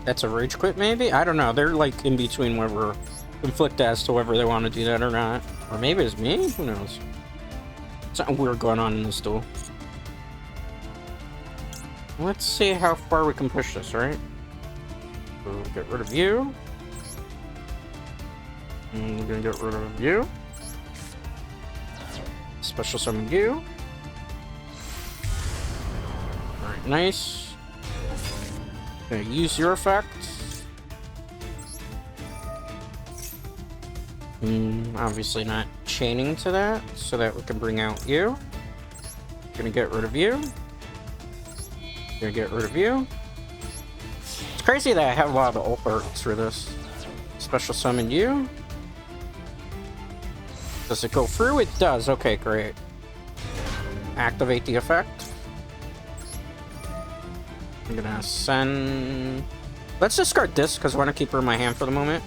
That's a rage quit, maybe? I don't know. They're like in between where we're conflicted as to whether they want to do that or not. Or maybe it's me? Who knows? Something weird going on in this duel. Let's see how far we can push this, right? We'll get rid of you. And we're gonna get rid of you. Special summon you. Alright, nice. Gonna use your effect. Obviously not chaining to that, so that we can bring out you. Gonna get rid of you. Gonna get rid of you. It's crazy that I have a lot of the ult arts for this. Special summon you. Does it go through? It does. Okay, great. Activate the effect. I'm gonna send... Let's discard this, because I want to keep her in my hand for the moment.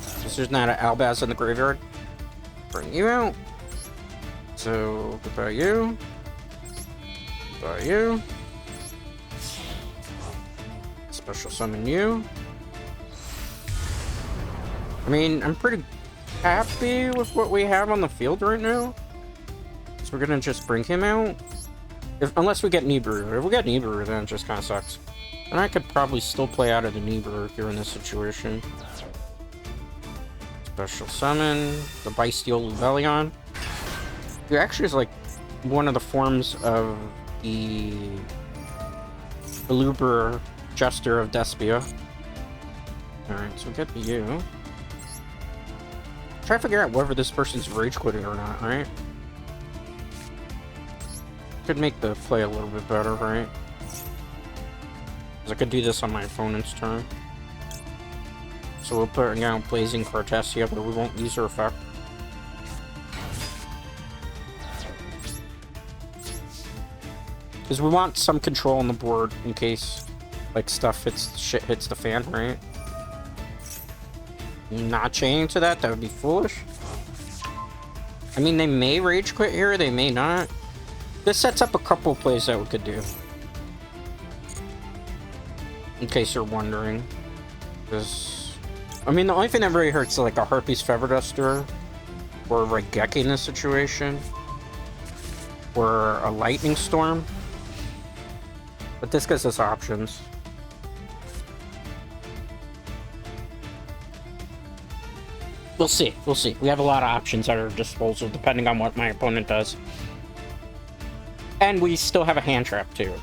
Because there's not an Albaz in the graveyard. Bring you out. So, goodbye you. Goodbye you. Special summon you. I mean, I'm pretty happy with what we have on the field right now. So we're gonna just bring him out. Unless we get Nibiru. If we get Nibiru, then it just kind of sucks. And I could probably still play out of the Nibiru here in this situation. Special summon the Bestial Luvelion. It actually is like one of the forms of the Beluber Jester of Despia. Alright, so get you. Try to figure out whether this person's rage quitting or not, right? Could make the play a little bit better, right? Because I could do this on my opponent's turn. So we'll put out Blazing Cartessia, but we won't use her effect. Because we want some control on the board in case, like, shit hits the fan, right? Not chaining to that would be foolish. I mean, they may rage quit here, they may not. This sets up a couple of plays that we could do. In case you're wondering. I mean, the only thing that really hurts is like a Harpy's Feather Duster, or like Geki in this situation, or a Lightning Storm. But this gives us options. We'll see. We'll see. We have a lot of options at our disposal, depending on what my opponent does. And we still have a hand trap, too.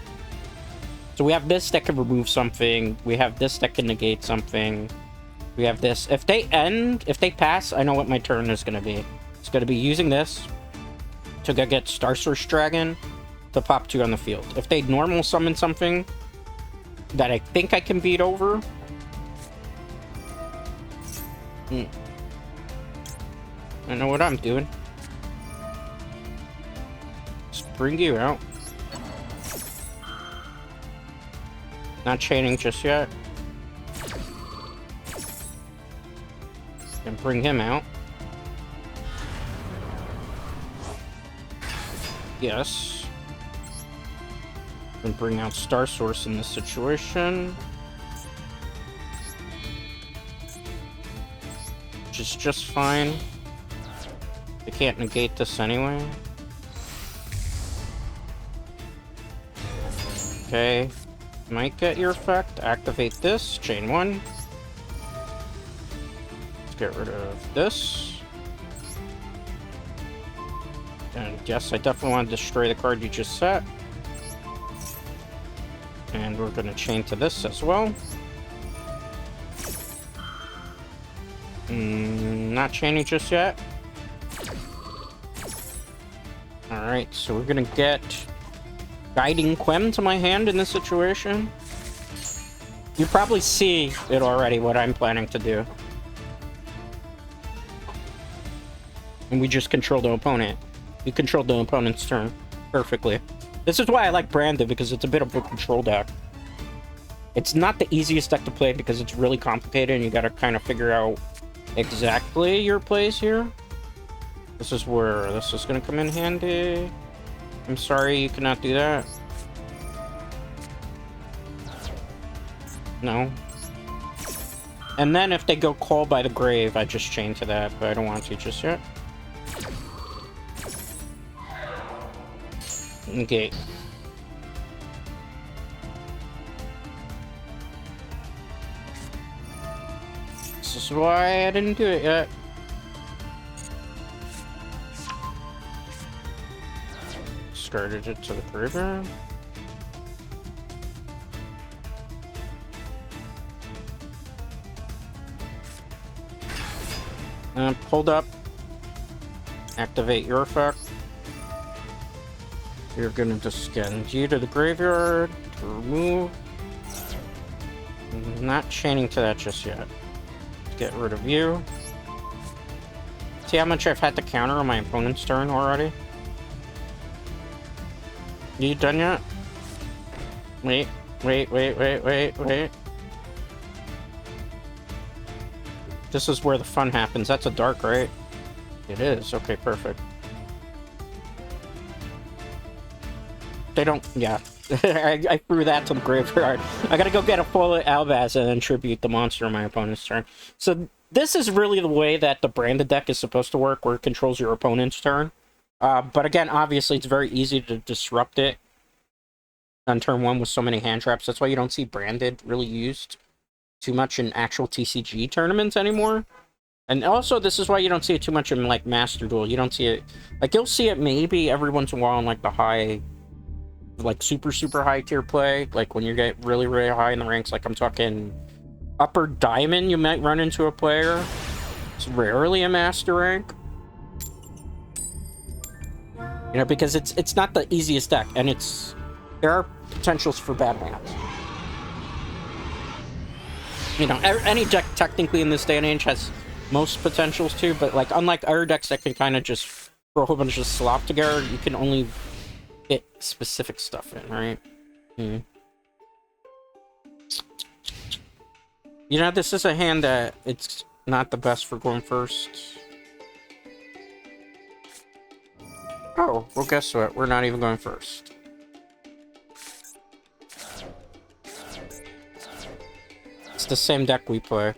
So we have this that can remove something. We have this that can negate something. We have this. If they pass, I know what my turn is going to be. It's going to be using this to go get Star Source Dragon to pop 2 on the field. If they normal summon something that I think I can beat over... I know what I'm doing. Just bring you out. Not chaining just yet. And bring him out. Yes. And bring out Star Source in this situation. Which is just fine. They can't negate this anyway. Okay. Might get your effect. Activate this. Chain 1. Let's get rid of this. And yes, I definitely want to destroy the card you just set. And we're going to chain to this as well. Not chaining just yet. Alright, so we're gonna get Guiding Quem to my hand in this situation. You probably see it already, what I'm planning to do. And we just control the opponent. We controlled the opponent's turn perfectly. This is why I like Branded, because it's a bit of a control deck. It's not the easiest deck to play because it's really complicated and you gotta kind of figure out exactly your plays here. This is where this is gonna come in handy. I'm sorry you cannot do that. No. And then if they go Call by the Grave, I just chain to that, but I don't want to just yet. Okay. This is why I didn't do it yet. Started it to the graveyard. Hold up. Activate your effect. You're gonna just send you to the graveyard to remove. Not chaining to that just yet. Get rid of you. See how much I've had to counter on my opponent's turn already? You done yet? Wait. This is where the fun happens. That's a dark, right? It is. Okay, perfect. They don't... Yeah. I threw that to the graveyard. I gotta go get a full Albaz and then tribute the monster on my opponent's turn. So this is really the way that the Branded deck is supposed to work, where it controls your opponent's turn. But again, obviously, it's very easy to disrupt it on turn 1 with so many hand traps. That's why you don't see Branded really used too much in actual TCG tournaments anymore. And also, this is why you don't see it too much in, like, Master Duel. You don't see it... Like, you'll see it maybe every once in a while in, like, the high... Like, super high tier play. Like, when you get really high in the ranks. Like, I'm talking... Upper Diamond, you might run into a player. It's rarely a Master rank. You know, because it's not the easiest deck. And it's... There are potentials for bad hands. You know, any deck technically in this day and age has most potentials too, but like unlike other decks that can kind of just throw a whole bunch of slop together, you can only fit specific stuff in, right? You know, this is a hand that it's not the best for going first. Oh, well guess what? We're not even going first. It's the same deck we play,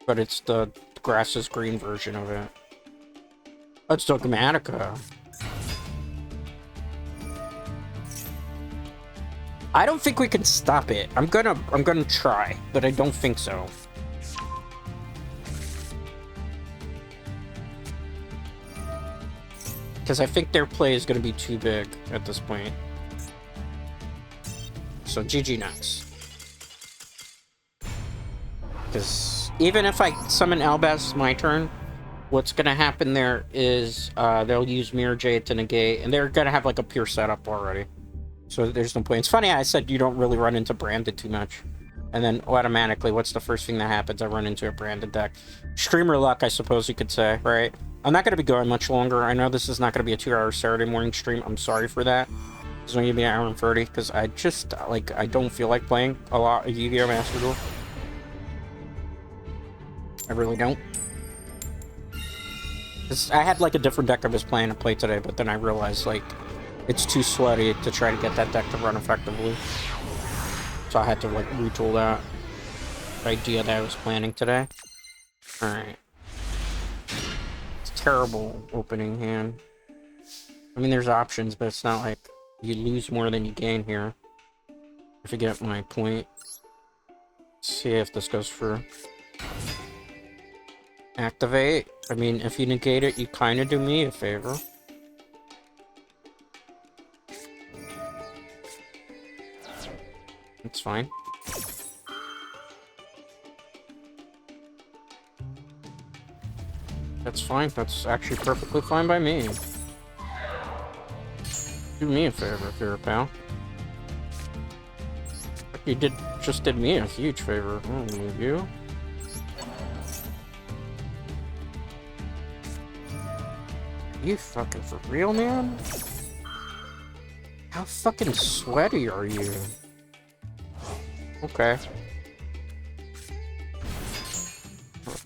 but it's the grass is green version of it. Oh, it's Dogmatica. I don't think we can stop it. I'm gonna try, but I don't think so. Because I think their play is gonna be too big at this point. So GG next. Because even if I summon Albaz my turn, what's going to happen there is they'll use Mirror Jade to negate, and they're going to have like a pure setup already. So there's no point. It's funny I said you don't really run into Branded too much. And then automatically, what's the first thing that happens? I run into a Branded deck. Streamer luck, I suppose you could say, right? I'm not going to be going much longer. I know this is not going to be a 2-hour Saturday morning stream. I'm sorry for that. It's only going to be an hour and 30, because I just, like, I don't feel like playing a lot of Yugioh Master Duel. I really don't. I had like a different deck I was planning to play today, but then I realized like it's too sweaty to try to get that deck to run effectively. So I had to like retool that idea that I was planning today. Alright. It's a terrible opening hand. I mean, there's options, but it's not like you lose more than you gain here. If you get my point. Let's see if this goes through. Activate. I mean, if you negate it, you kind of do me a favor. It's fine. That's fine. That's actually perfectly fine by me. Do me a favor if you're a pal. He just did me a huge favor. You? You fucking for real, man? How fucking sweaty are you? Okay.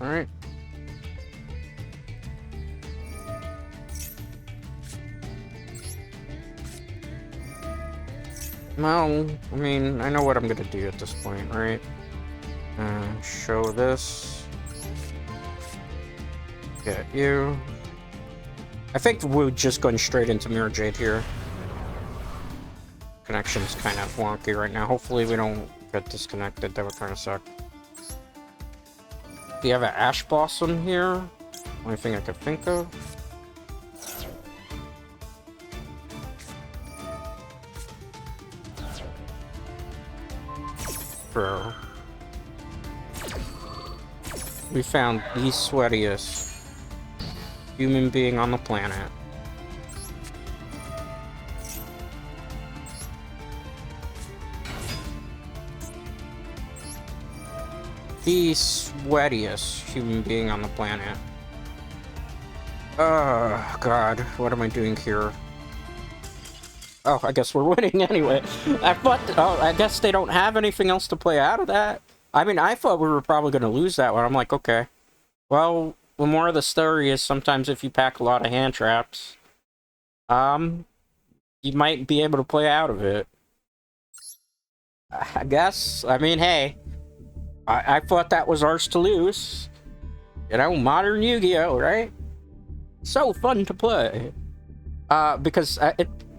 Alright. Well, I mean, I know what I'm gonna do at this point, right? Show this. Get you. I think we're just going straight into Mirror Jade here. Connection's kind of wonky right now. Hopefully we don't get disconnected. That would kind of suck. Do you have an Ash Blossom here? Only thing I could think of. Bro. We found the sweatiest human being on the planet. The sweatiest human being on the planet. Oh, God. What am I doing here? Oh, I guess we're winning anyway. I guess they don't have anything else to play out of that. I mean, I thought we were probably going to lose that one. I'm like, okay. Well, the more of the story is sometimes if you pack a lot of hand traps, you might be able to play out of it. I guess. I mean, hey. I thought that was ours to lose. You know, modern Yu-Gi-Oh, right? So fun to play. Because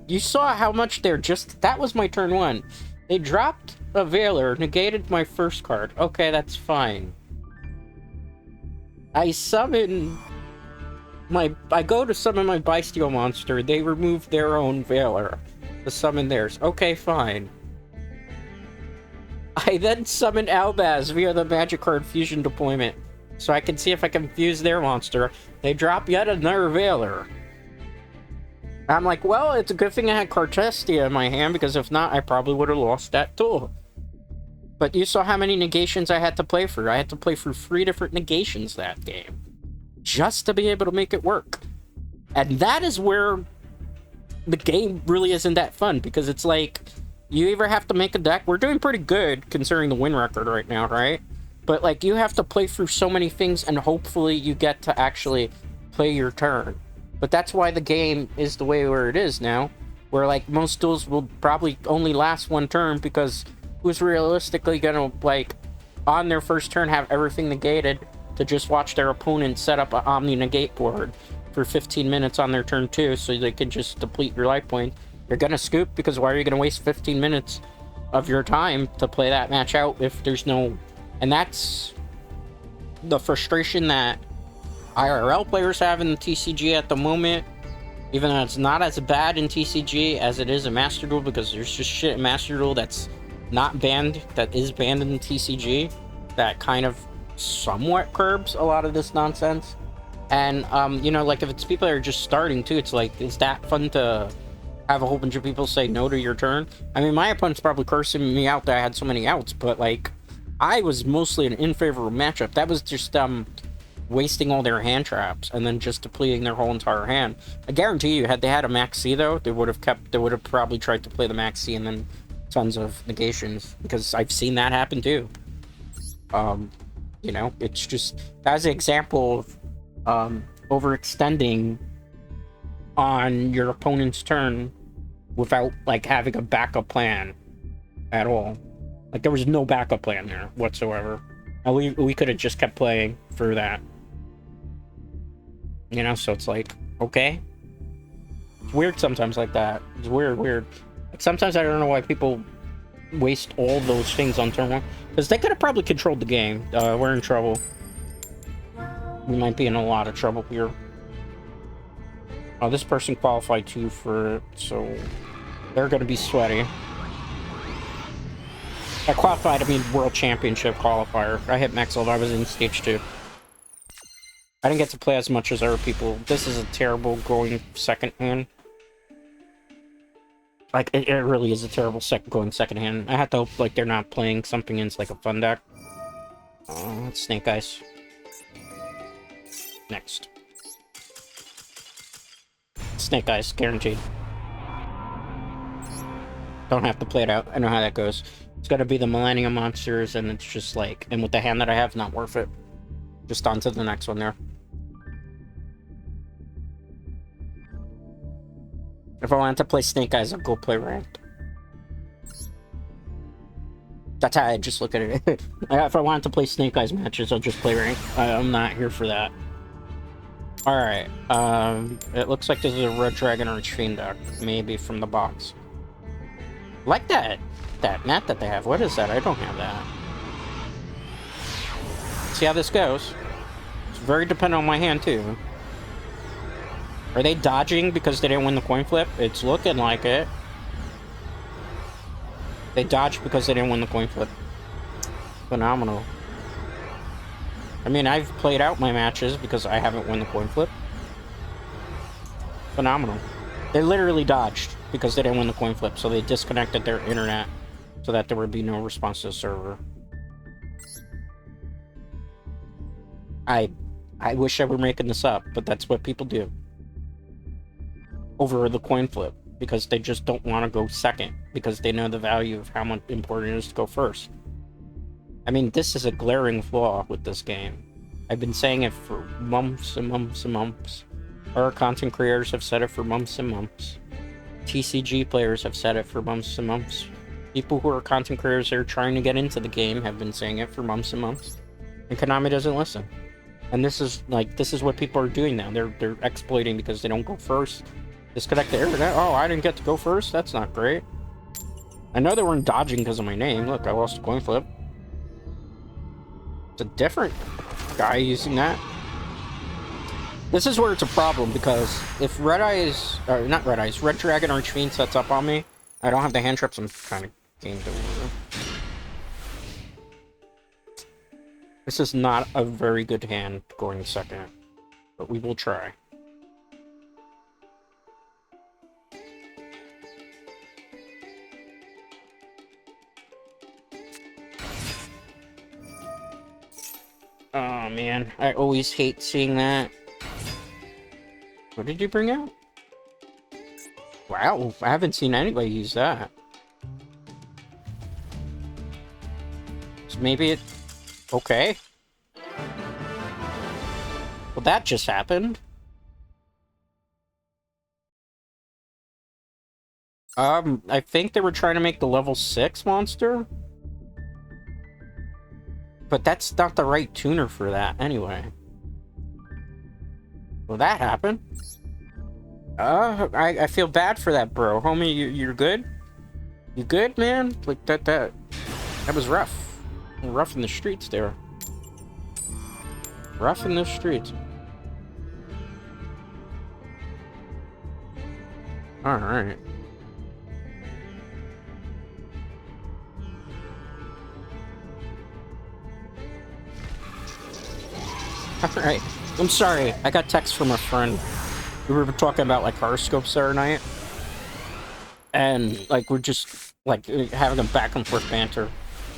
you saw how much they're just... That was my turn one. They dropped a Veiler, negated my first card. Okay, that's fine. I go to summon my Bestial monster. They remove their own Veiler to summon theirs. Okay, fine. I then summon Albaz via the magic card fusion deployment, so I can see if I can fuse their monster. They drop yet another Veiler. I'm like, well, it's a good thing I had Cartestia in my hand, because if not, I probably would have lost that too. But you saw how many negations I had to play through. I had to play through 3 different negations that game, just to be able to make it work. And that is where the game really isn't that fun, because it's like... You either have to make a deck. We're doing pretty good considering the win record right now, right? But like you have to play through so many things and hopefully you get to actually play your turn. But that's why the game is the way where it is now. Where like most duels will probably only last 1 turn because who's realistically gonna like on their first turn have everything negated to just watch their opponent set up an Omni negate board for 15 minutes on their turn 2 so they can just deplete your life point. You're gonna scoop because why are you gonna waste 15 minutes of your time to play that match out if there's no... And that's the frustration that IRL players have in the TCG at the moment, even though it's not as bad in TCG as it is in Master Duel, because there's just shit in Master Duel that's not banned, that is banned in the TCG, that kind of somewhat curbs a lot of this nonsense. And, you know, like if it's people that are just starting too, it's like, is that fun to... have a whole bunch of people say no to your turn? I mean, my opponent's probably cursing me out that I had so many outs, but like, I was mostly an unfavorable matchup. That was just wasting all their hand traps and then just depleting their whole entire hand. I guarantee you, had they had a Max C though, they would have probably tried to play the Max C and then tons of negations, because I've seen that happen too. You know, it's just, that's an example of overextending on your opponent's turn without like having a backup plan at all. Like there was no backup plan there whatsoever, and we could have just kept playing through that, you know. So it's like, okay, it's weird sometimes like that. It's weird. Like sometimes I don't know why people waste all those things on turn 1, because they could have probably controlled the game. We're in trouble. We might be in a lot of trouble here. Oh, this person qualified too for it, so they're going to be sweaty. I qualified, I mean World Championship qualifier. I hit max level, I was in stage 2. I didn't get to play as much as other people. This is a terrible going second hand. Like, it really is a terrible going second hand. I have to hope, like, they're not playing something in, like, a fun deck. Snake Eyes. Next. Snake Eyes, guaranteed. Don't have to play it out. I know how that goes. It's gotta be the Millennium Monsters, and it's just like... And with the hand that I have, not worth it. Just on to the next one there. If I wanted to play Snake Eyes, I'd go play Ranked. That's how I just look at it. If I wanted to play Snake Eyes matches, I'll just play Ranked. I'm not here for that. Alright, it looks like this is a Red Dragon or a Fiend deck. Maybe from the box. Like that mat that they have. What is that? I don't have that. See how this goes. It's very dependent on my hand, too. Are they dodging because they didn't win the coin flip? It's looking like it. They dodged because they didn't win the coin flip. Phenomenal. I mean, I've played out my matches because I haven't won the coin flip. Phenomenal. They literally dodged because they didn't win the coin flip, so they disconnected their internet so that there would be no response to the server. I wish I were making this up, but that's what people do. Over the coin flip, because they just don't want to go second, because they know the value of how much important it is to go first. I mean, this is a glaring flaw with this game. I've been saying it for months and months and months. Our content creators have said it for months and months. TCG players have said it for months and months. People who are content creators that are trying to get into the game have been saying it for months and months. And Konami doesn't listen. And this is what people are doing now. They're exploiting because they don't go first. Disconnect the internet. Oh, I didn't get to go first? That's not great. I know they weren't dodging because of my name. Look, I lost a coin flip. It's a different guy using that. This is where it's a problem, because if Red Dragon Archfiend sets up on me, I don't have the hand traps, I'm kind of game over. This is not a very good hand going second, but we will try. Oh man, I always hate seeing that. What did you bring out? Wow, I haven't seen anybody use that. So maybe it... Okay. Well, that just happened. I think they were trying to make the level 6 monster. But that's not the right tuner for that, anyway. Well, that happened. I feel bad for that, bro. Homie, you're good? You good, man? Like, that was rough. Rough in the streets there. Rough in the streets. Alright. Alright. I'm sorry. I got text from a friend. We were talking about, like, horoscopes the other night. And, like, we're just, like, having a back and forth banter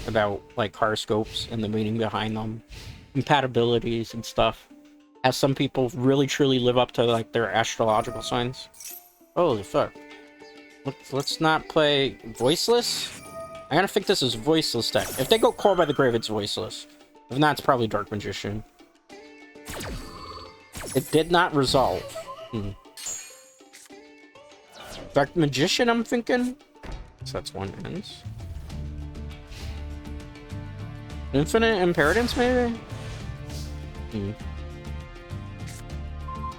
about, like, horoscopes and the meaning behind them. Compatibilities and stuff. As some people really, truly live up to, like, their astrological signs. Holy fuck. Let's not play Voiceless? I gotta think this is Voiceless deck. If they go Call by the Grave, it's Voiceless. If not, it's probably Dark Magician. It did not resolve. Dark Magician, I'm thinking? So that's one ends. Infinite Impertinence, maybe?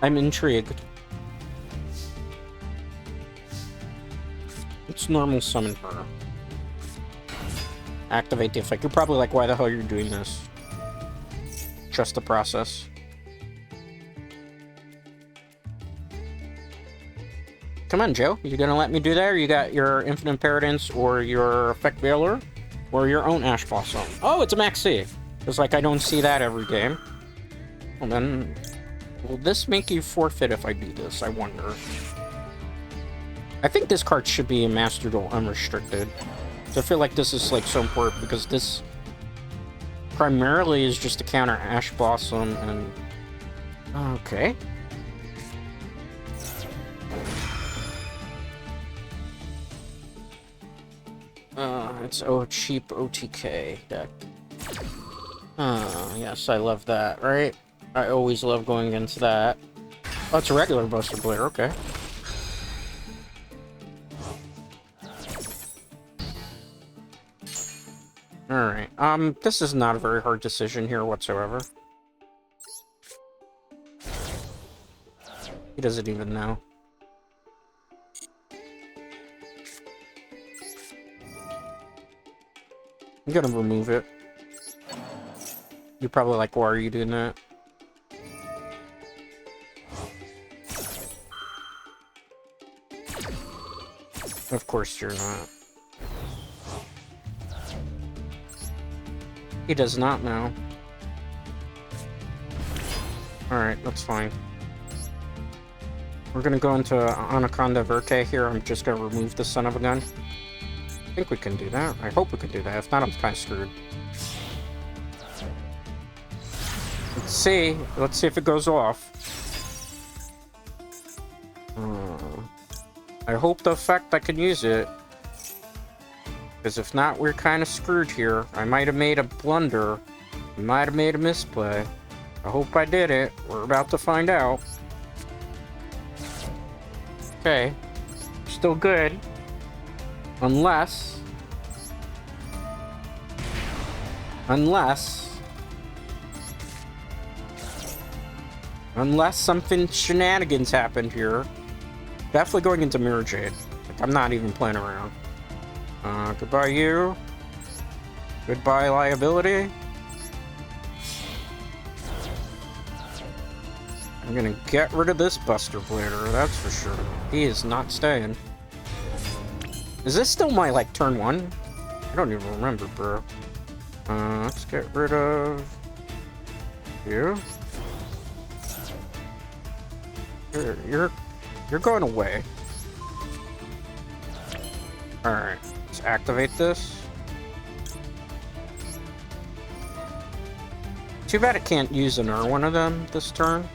I'm intrigued. Let's normal summon her. Activate the effect. You're probably like, why the hell are you doing this? Trust the process. Come on, Joe. You gonna let me do that? Or you got your Infinite Impertinence or your Effect Veiler? Or your own Ash Blossom? Oh, it's a Max C. It's like I don't see that every game. Well then... Will this make you forfeit if I do this? I wonder. I think this card should be a Master Duel unrestricted. So I feel like this is like so important because this primarily is just to counter Ash Blossom and... Okay. It's cheap OTK deck. Yes, I love that, right? I always love going against that. Oh, it's a regular Buster Blader, okay. Alright, this is not a very hard decision here whatsoever. He doesn't even know. I'm gonna remove it. You're probably like, why are you doing that? Of course you're not. He does not know. Alright, that's fine. We're gonna go into Anaconda Verte here. I'm just gonna remove the son of a gun. I think we can do that. I hope we can do that. If not, I'm kind of screwed. Let's see. Let's see if it goes off. I hope the effect I can use it. Because if not, we're kind of screwed here. I might have made a blunder. I might have made a misplay. I hope I did it. We're about to find out. Okay. Still good. Unless something shenanigans happened here. Definitely going into Mirror Jade. Like, I'm not even playing around. Goodbye you. Goodbye liability. I'm gonna get rid of this Buster Blader, that's for sure. He is not staying. Is this still my, like, turn 1? I don't even remember, bro. Let's get rid of... you. You're going away. Alright, let's activate this. Too bad it can't use another one of them this turn.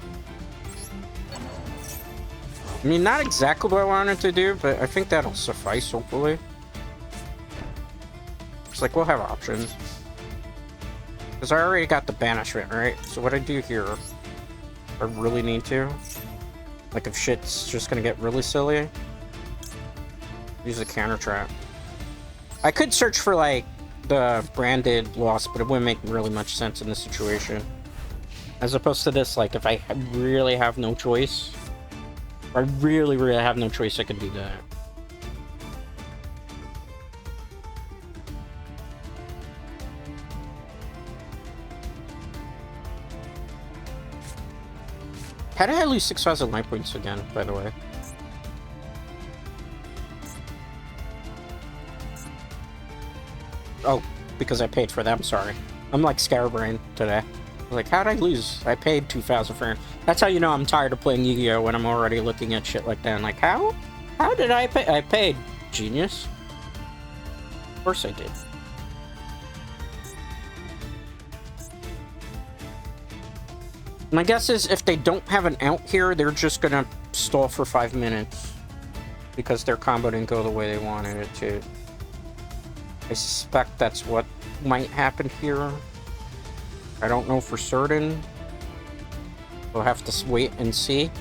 I mean, not exactly what I wanted to do, but I think that'll suffice, hopefully. It's like, we'll have options. Because I already got the banishment, right? So what I do here, I really need to. Like, if shit's just gonna get really silly, use a counter trap. I could search for, like, the branded loss, but it wouldn't make really much sense in this situation. As opposed to this, like, if I really have no choice, I really have no choice, I can do that. How did I lose 6,000 life points again, by the way? Oh, because I paid for them, sorry. I'm like Scarabrain today. Like, how'd I lose? I paid 2,000 for him. That's how you know I'm tired of playing Yu-Gi-Oh! When I'm already looking at shit like that. And like, how? How did I pay? I paid. Genius. Of course I did. My guess is if they don't have an out here, they're just gonna stall for 5 minutes. Because their combo didn't go the way they wanted it to. I suspect that's what might happen here. I don't know for certain. We'll have to wait and see.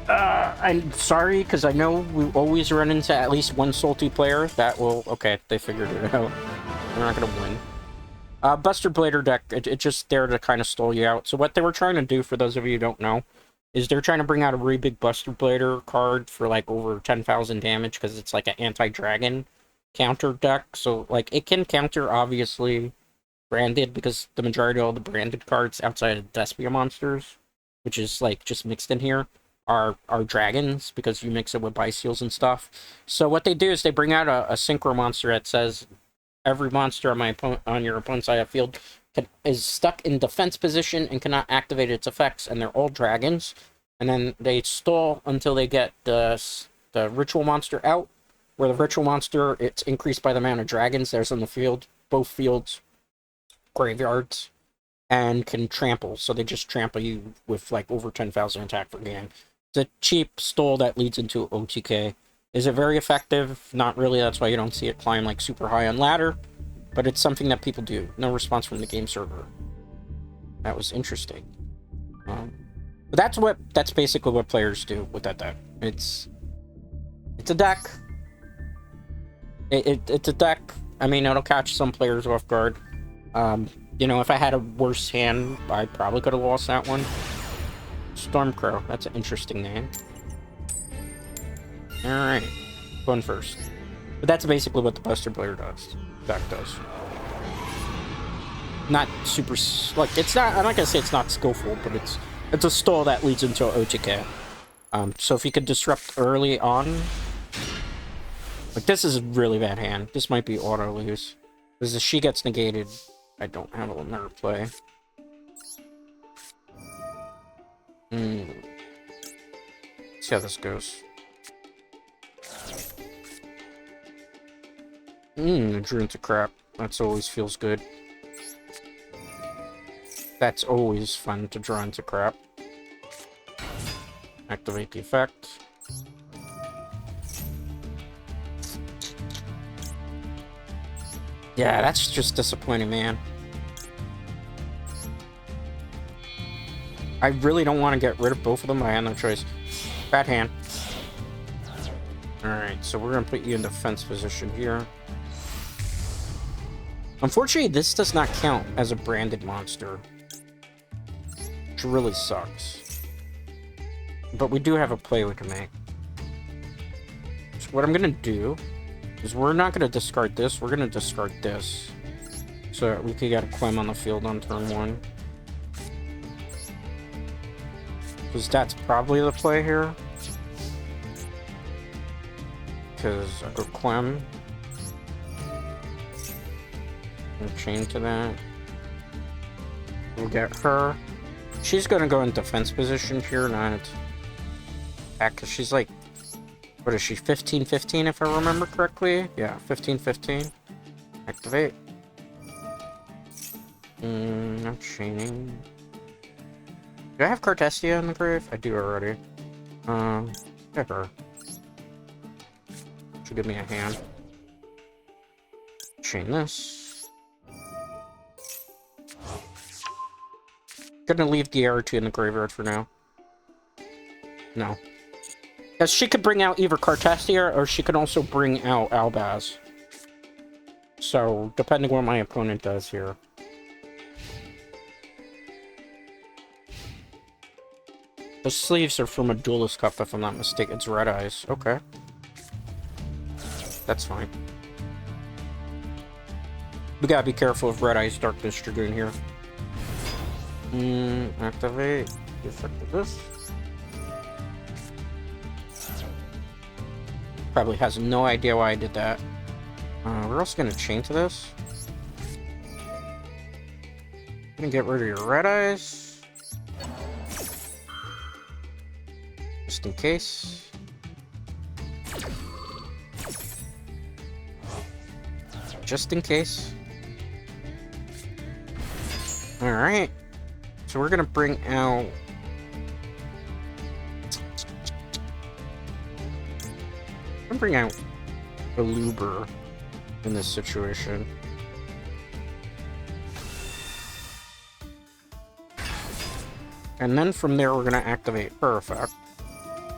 I'm sorry, because I know we always run into at least one salty player that will... Okay, they figured it out. They're not going to win. Buster Blader deck, it's just there to kind of stall you out. So what they were trying to do, for those of you who don't know, is they're trying to bring out a really big Buster Blader card for like over 10,000 damage, because it's like an anti-dragon counter deck. So like it can counter, obviously, branded, because the majority of all the branded cards outside of Despia monsters, which is like just mixed in here, are dragons, because you mix it with Byseals and stuff. So what they do is they bring out a synchro monster that says every monster on your opponent's side of the field is stuck in defense position and cannot activate its effects, and they're all dragons. And then they stall until they get the the ritual monster out, where the ritual monster, it's increased by the amount of dragons there's in the field, both fields, graveyards, and can trample. So they just trample you with like over 10,000 attack per game. It's a cheap stall that leads into OTK. Is it very effective? Not really. That's why you don't see it climb like super high on ladder. But it's something that people do. No response from the game server. That was interesting. But that's basically what players do with that deck. It's a deck. It's a deck. I mean, it'll catch some players off guard. You know, if I had a worse hand, I probably could have lost that one. Stormcrow. That's an interesting name. Alright. Going first. But that's basically what the Buster Player does. Deck does. Not super... Like, it's not... I'm not gonna say it's not skillful, but it's a stall that leads into OTK. So if you could disrupt early on... Like, this is a really bad hand. This might be auto-lose. Because if she gets negated, I don't have another play. Let's see how this goes. Drew into crap. That's always feels good. That's always fun to draw into crap. Activate the effect. Yeah, that's just disappointing, man. I really don't want to get rid of both of them, but I had no choice. Bad hand. Alright, so we're going to put you in defense position here. Unfortunately, this does not count as a branded monster. Which really sucks. But we do have a play we can make. So what I'm going to do is we're not going to discard this. We're going to discard this. So that we can get a Clem on the field on turn 1. Because that's probably the play here. Because I go Clem. And chain to that. We'll get her. She's going to go in defense position here, not attack, because she's like, what is she, 15-15 if I remember correctly? Yeah, 15-15. Activate. I'm chaining. Do I have Cartestia in the grave? I do already. Get her. She'll give me a hand. Chain this. Gonna leave the R2 in the graveyard for now. No. Because she could bring out either Cartestia, or she could also bring out Albaz. So, depending on what my opponent does here. The sleeves are from a Duelist Cup, if I'm not mistaken. It's Red Eyes. Okay. That's fine. We gotta be careful of Red Eyes Darkness Dragoon here. Activate the effect of this. Probably has no idea why I did that. We're also gonna chain to this. Gonna get rid of your Red Eyes. Just in case. Just in case. Alright. So we're gonna bring out... I'm gonna bring out Eluber in this situation. And then from there, we're gonna activate her effect.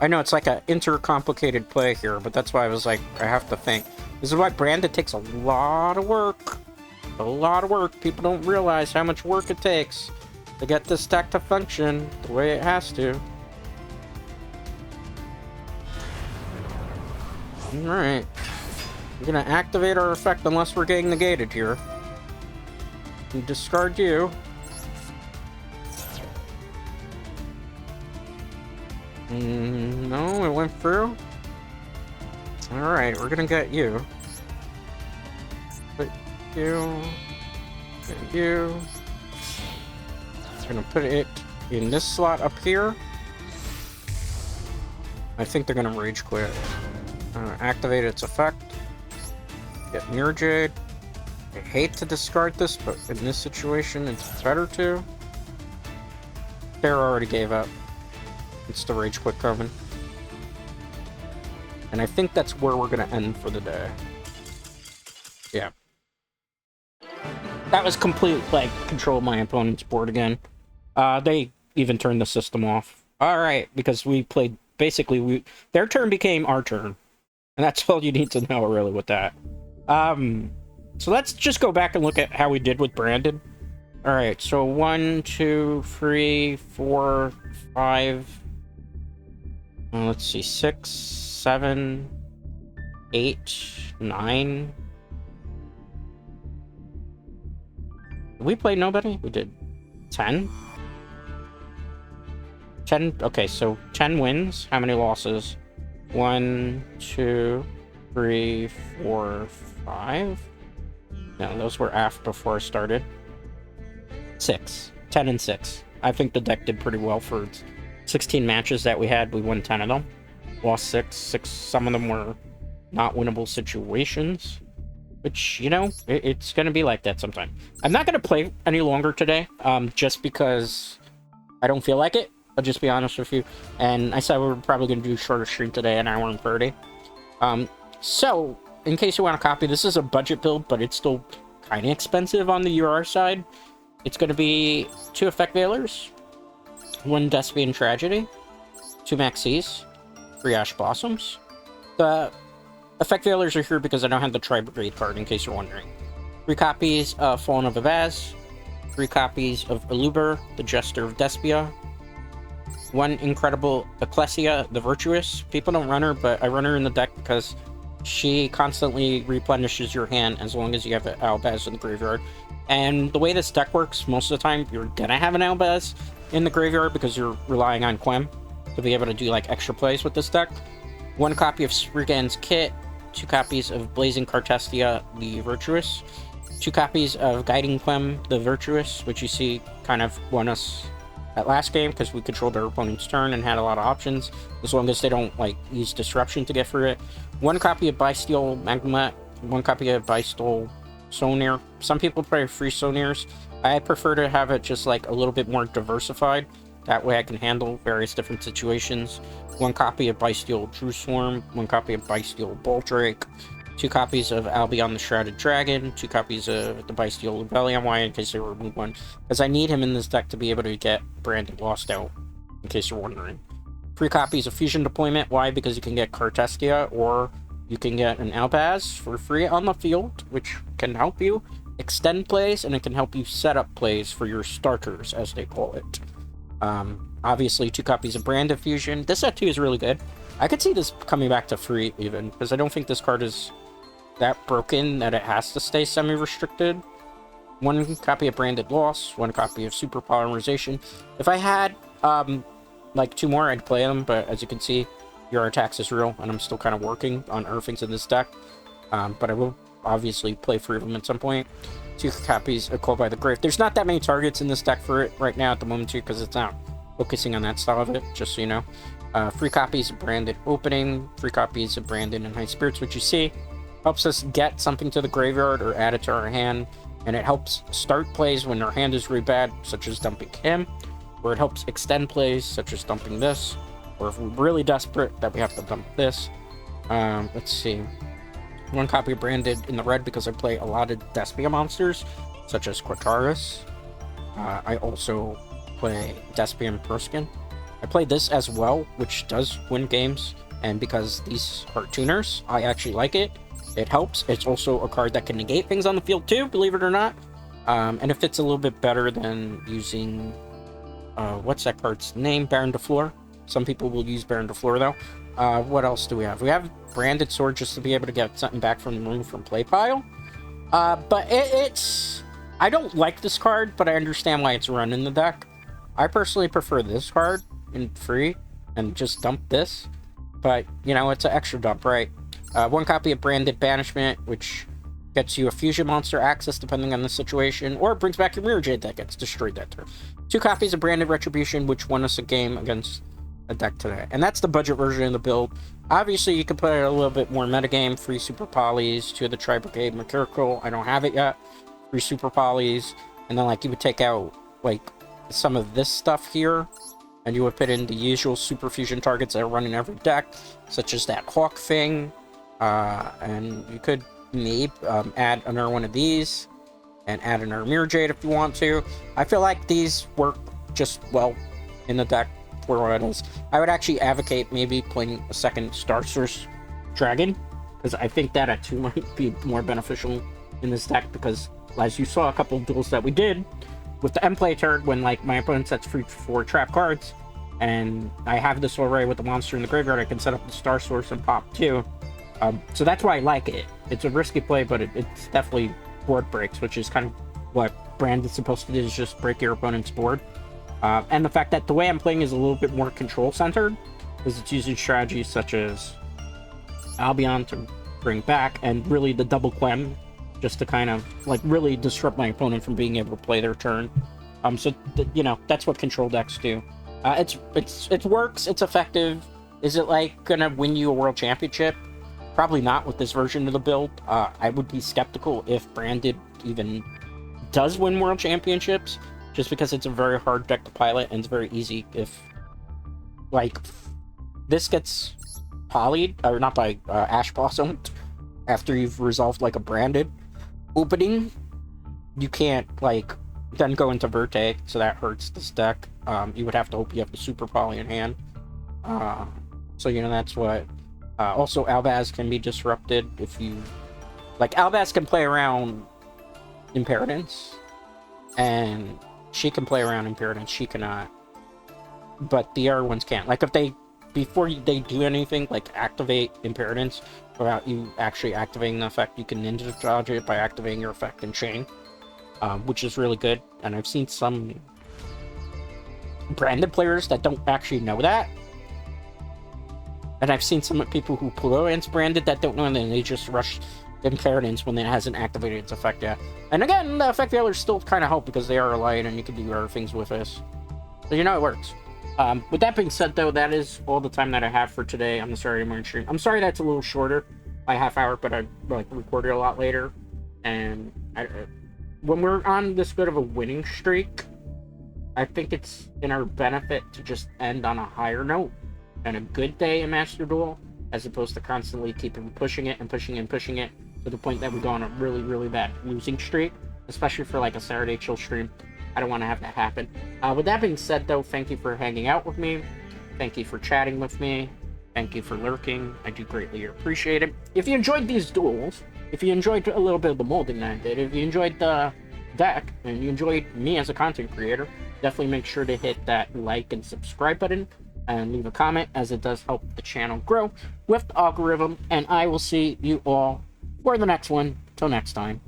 I know it's like an intercomplicated play here, but that's why I was like, I have to think. This is why Branded takes a lot of work. A lot of work. People don't realize how much work it takes to get this deck to function the way it has to. Alright. We're gonna activate our effect unless we're getting negated here. And discard you. No, it went through. Alright, we're gonna get you. Put you. Get you. Gonna put it in this slot up here. I think they're gonna rage quit. Activate its effect. Get Mirror Jade. I hate to discard this, but in this situation, it's better to. Terra already gave up. It's the Rage Quit coming. And I think that's where we're going to end for the day. Yeah. That was complete, like, control of my opponent's board again. They even turned the system off. Alright, because we played, basically, their turn became our turn. And that's all you need to know, really, with that. So let's just go back and look at how we did with Brandon. Alright, so 1, 2, 3, 4, 5... let's see, 6, 7, 8, 9... Did we play nobody? We did 10? 10, okay, so 10 wins. How many losses? 1, 2, 3, 4, 5. No, those were after before I started. 6. 10 and 6. I think the deck did pretty well for 16 matches that we had. We won 10 of them. Lost 6. Some of them were not winnable situations. Which, you know, it's going to be like that sometime. I'm not going to play any longer today, just because I don't feel like it. I'll just be honest with you. And I said we were probably going to do a shorter stream today, an hour and 30. So, in case you want to copy, this is a budget build, but it's still kind of expensive on the UR side. It's going to be 2 Effect Veilers, 1 Despian Tragedy, 2 Maxis, 3 Ash Blossoms. The Effect Veilers are here because I don't have the Tri-Brigade card, in case you're wondering. 3 copies of Fallen of Avaz, 3 copies of Eluber, the Jester of Despia, 1 Incredible Ecclesia, the Virtuous. People don't run her, but I run her in the deck because she constantly replenishes your hand as long as you have an Albaz in the graveyard. And the way this deck works, most of the time, you're gonna have an Albaz in the graveyard because you're relying on Quem to be able to do like extra plays with this deck. 1 copy of Spriggan's Kit, 2 copies of Blazing Cartestia, the Virtuous, 2 copies of Guiding Quem, the Virtuous, which you see kind of won us at last game because we controlled our opponent's turn and had a lot of options, as long as they don't like use Disruption to get through it. 1 copy of Bysteel Magnet, 1 copy of Bysteel Sonir. Some people play free Sonirs. I prefer to have it just like a little bit more diversified. That way I can handle various different situations. 1 copy of Bysteel True Swarm, 1 copy of Bysteel Boldrake, 2 copies of Albion the Shrouded Dragon, 2 copies of the Bysteel Lubellion. Why? In case they remove 1. Because I need him in this deck to be able to get Brandon Lost out, in case you're wondering. 3 copies of Fusion Deployment. Why? Because you can get Cartestia, or you can get an Albaz for free on the field, which can help you extend plays, and it can help you set up plays for your starters, as they call it. Obviously 2 copies of Brand of Fusion. This set 2 is really good. I could see this coming back to free even, because I don't think this card is that broken that it has to stay semi-restricted. 1 copy of Branded Loss, 1 copy of Super Polymerization. If I had like 2 more, I'd play them, but as you can see, your attacks is real, and I'm still kind of working on earthings in this deck. But I will obviously play 3 of them at some point. 2 copies of Call by the Grave. There's not that many targets in this deck for it right now at the moment too, because it's not focusing on that style of it, just so you know. 3 copies of Branded Opening, 3 copies of Brandon and High Spirits, which you see helps us get something to the graveyard or add it to our hand, and it helps start plays when our hand is really bad, such as dumping him, or it helps extend plays, such as dumping this, or if we're really desperate that we have to dump this. Let's see. 1 copy of Branded in the red because I play a lot of Despia monsters, such as Quartaris. I also play Despian Perskin. I play this as well, which does win games, and because these are tuners, I actually like it. It helps. It's also a card that can negate things on the field too, believe it or not. And it fits a little bit better than using, what's that card's name? Baron de Fleur. Some people will use Baron de Fleur though. What else do we have? We have Branded Sword just to be able to get something back from the room from play pile. But it's... I don't like this card, but I understand why it's run in the deck. I personally prefer this card in free and just dump this. But, you know, it's an extra dump, right? 1 copy of Branded Banishment, which gets you a fusion monster access depending on the situation, or it brings back your Mirror Jade that gets destroyed that turn. 2 copies of Branded Retribution, which won us a game against a deck today. And that's the budget version of the build. Obviously, you could put it a little bit more metagame. 3 Super Polys, 2 of the Tri-Brigade Mercurial. I don't have it yet. 3 Super Polys. And then, like, you would take out, like, some of this stuff here. And you would put in the usual Super Fusion targets that are running every deck. Such as that Hawk thing. And you could maybe add another one of these. And add another Mirror Jade if you want to. I feel like these work just well in the deck for what it is. I would actually advocate maybe playing a second Star Source Dragon, because I think that at 2 might be more beneficial in this deck, because as you saw a couple of duels that we did with the end play turn, when like my opponent sets free 4 trap cards, and I have this array with the monster in the graveyard, I can set up the Star Source and pop 2. So that's why I like it. It's a risky play, but it's definitely board breaks, which is kind of what Brand is supposed to do, is just break your opponent's board. And the fact that the way I'm playing is a little bit more control-centered, is it's using strategies such as Albion to bring back, and really the double Quem, just to kind of, like, really disrupt my opponent from being able to play their turn. So, you know, that's what control decks do. It works, it's effective. Is it, like, gonna win you a World Championship? Probably not with this version of the build. I would be skeptical if Branded even does win World Championships, just because it's a very hard deck to pilot, and it's very easy if, like, this gets polyed, or not by Ash Blossom, after you've resolved, like, a Branded opening, you can't, like, then go into Verte, so that hurts this deck. You would have to hope you have the Super Poly in hand. So, you know, that's what... also, Albaz can be disrupted if you... Like, Albaz can play around Impertinence, and she can play around Impertinence, she cannot. But the other ones can't. Like, if they... Before they do anything, like activate Impertinence, without you actually activating the effect, you can ninja dodge it by activating your effect in Chain. Which is really good, and I've seen some Branded players that don't actually know that. And I've seen some people who play against Branded that don't know, and then they just rush Impertinence when it hasn't activated its effect yet. And again, the effect failures still kind of help because they are light and you can do other things with this. So you know it works. With that being said, though, that is all the time that I have for today. I'm sorry I'm on stream. I'm sorry that's a little shorter by half hour, but I like recorded a lot later. And when we're on this good of a winning streak, I think it's in our benefit to just end on a higher note and a good day in Master Duel, as opposed to constantly keeping pushing it and pushing it and pushing it to the point that we go on a really, really bad losing streak, especially for like a Saturday chill stream. I don't want to have that happen. With that being said, though, thank you for hanging out with me. Thank you for chatting with me. Thank you for lurking. I do greatly appreciate it. If you enjoyed these duels, if you enjoyed a little bit of the molding that I did, if you enjoyed the deck, and you enjoyed me as a content creator, definitely make sure to hit that like and subscribe button, and leave a comment, as it does help the channel grow with the algorithm. And I will see you all for the next one. Till next time.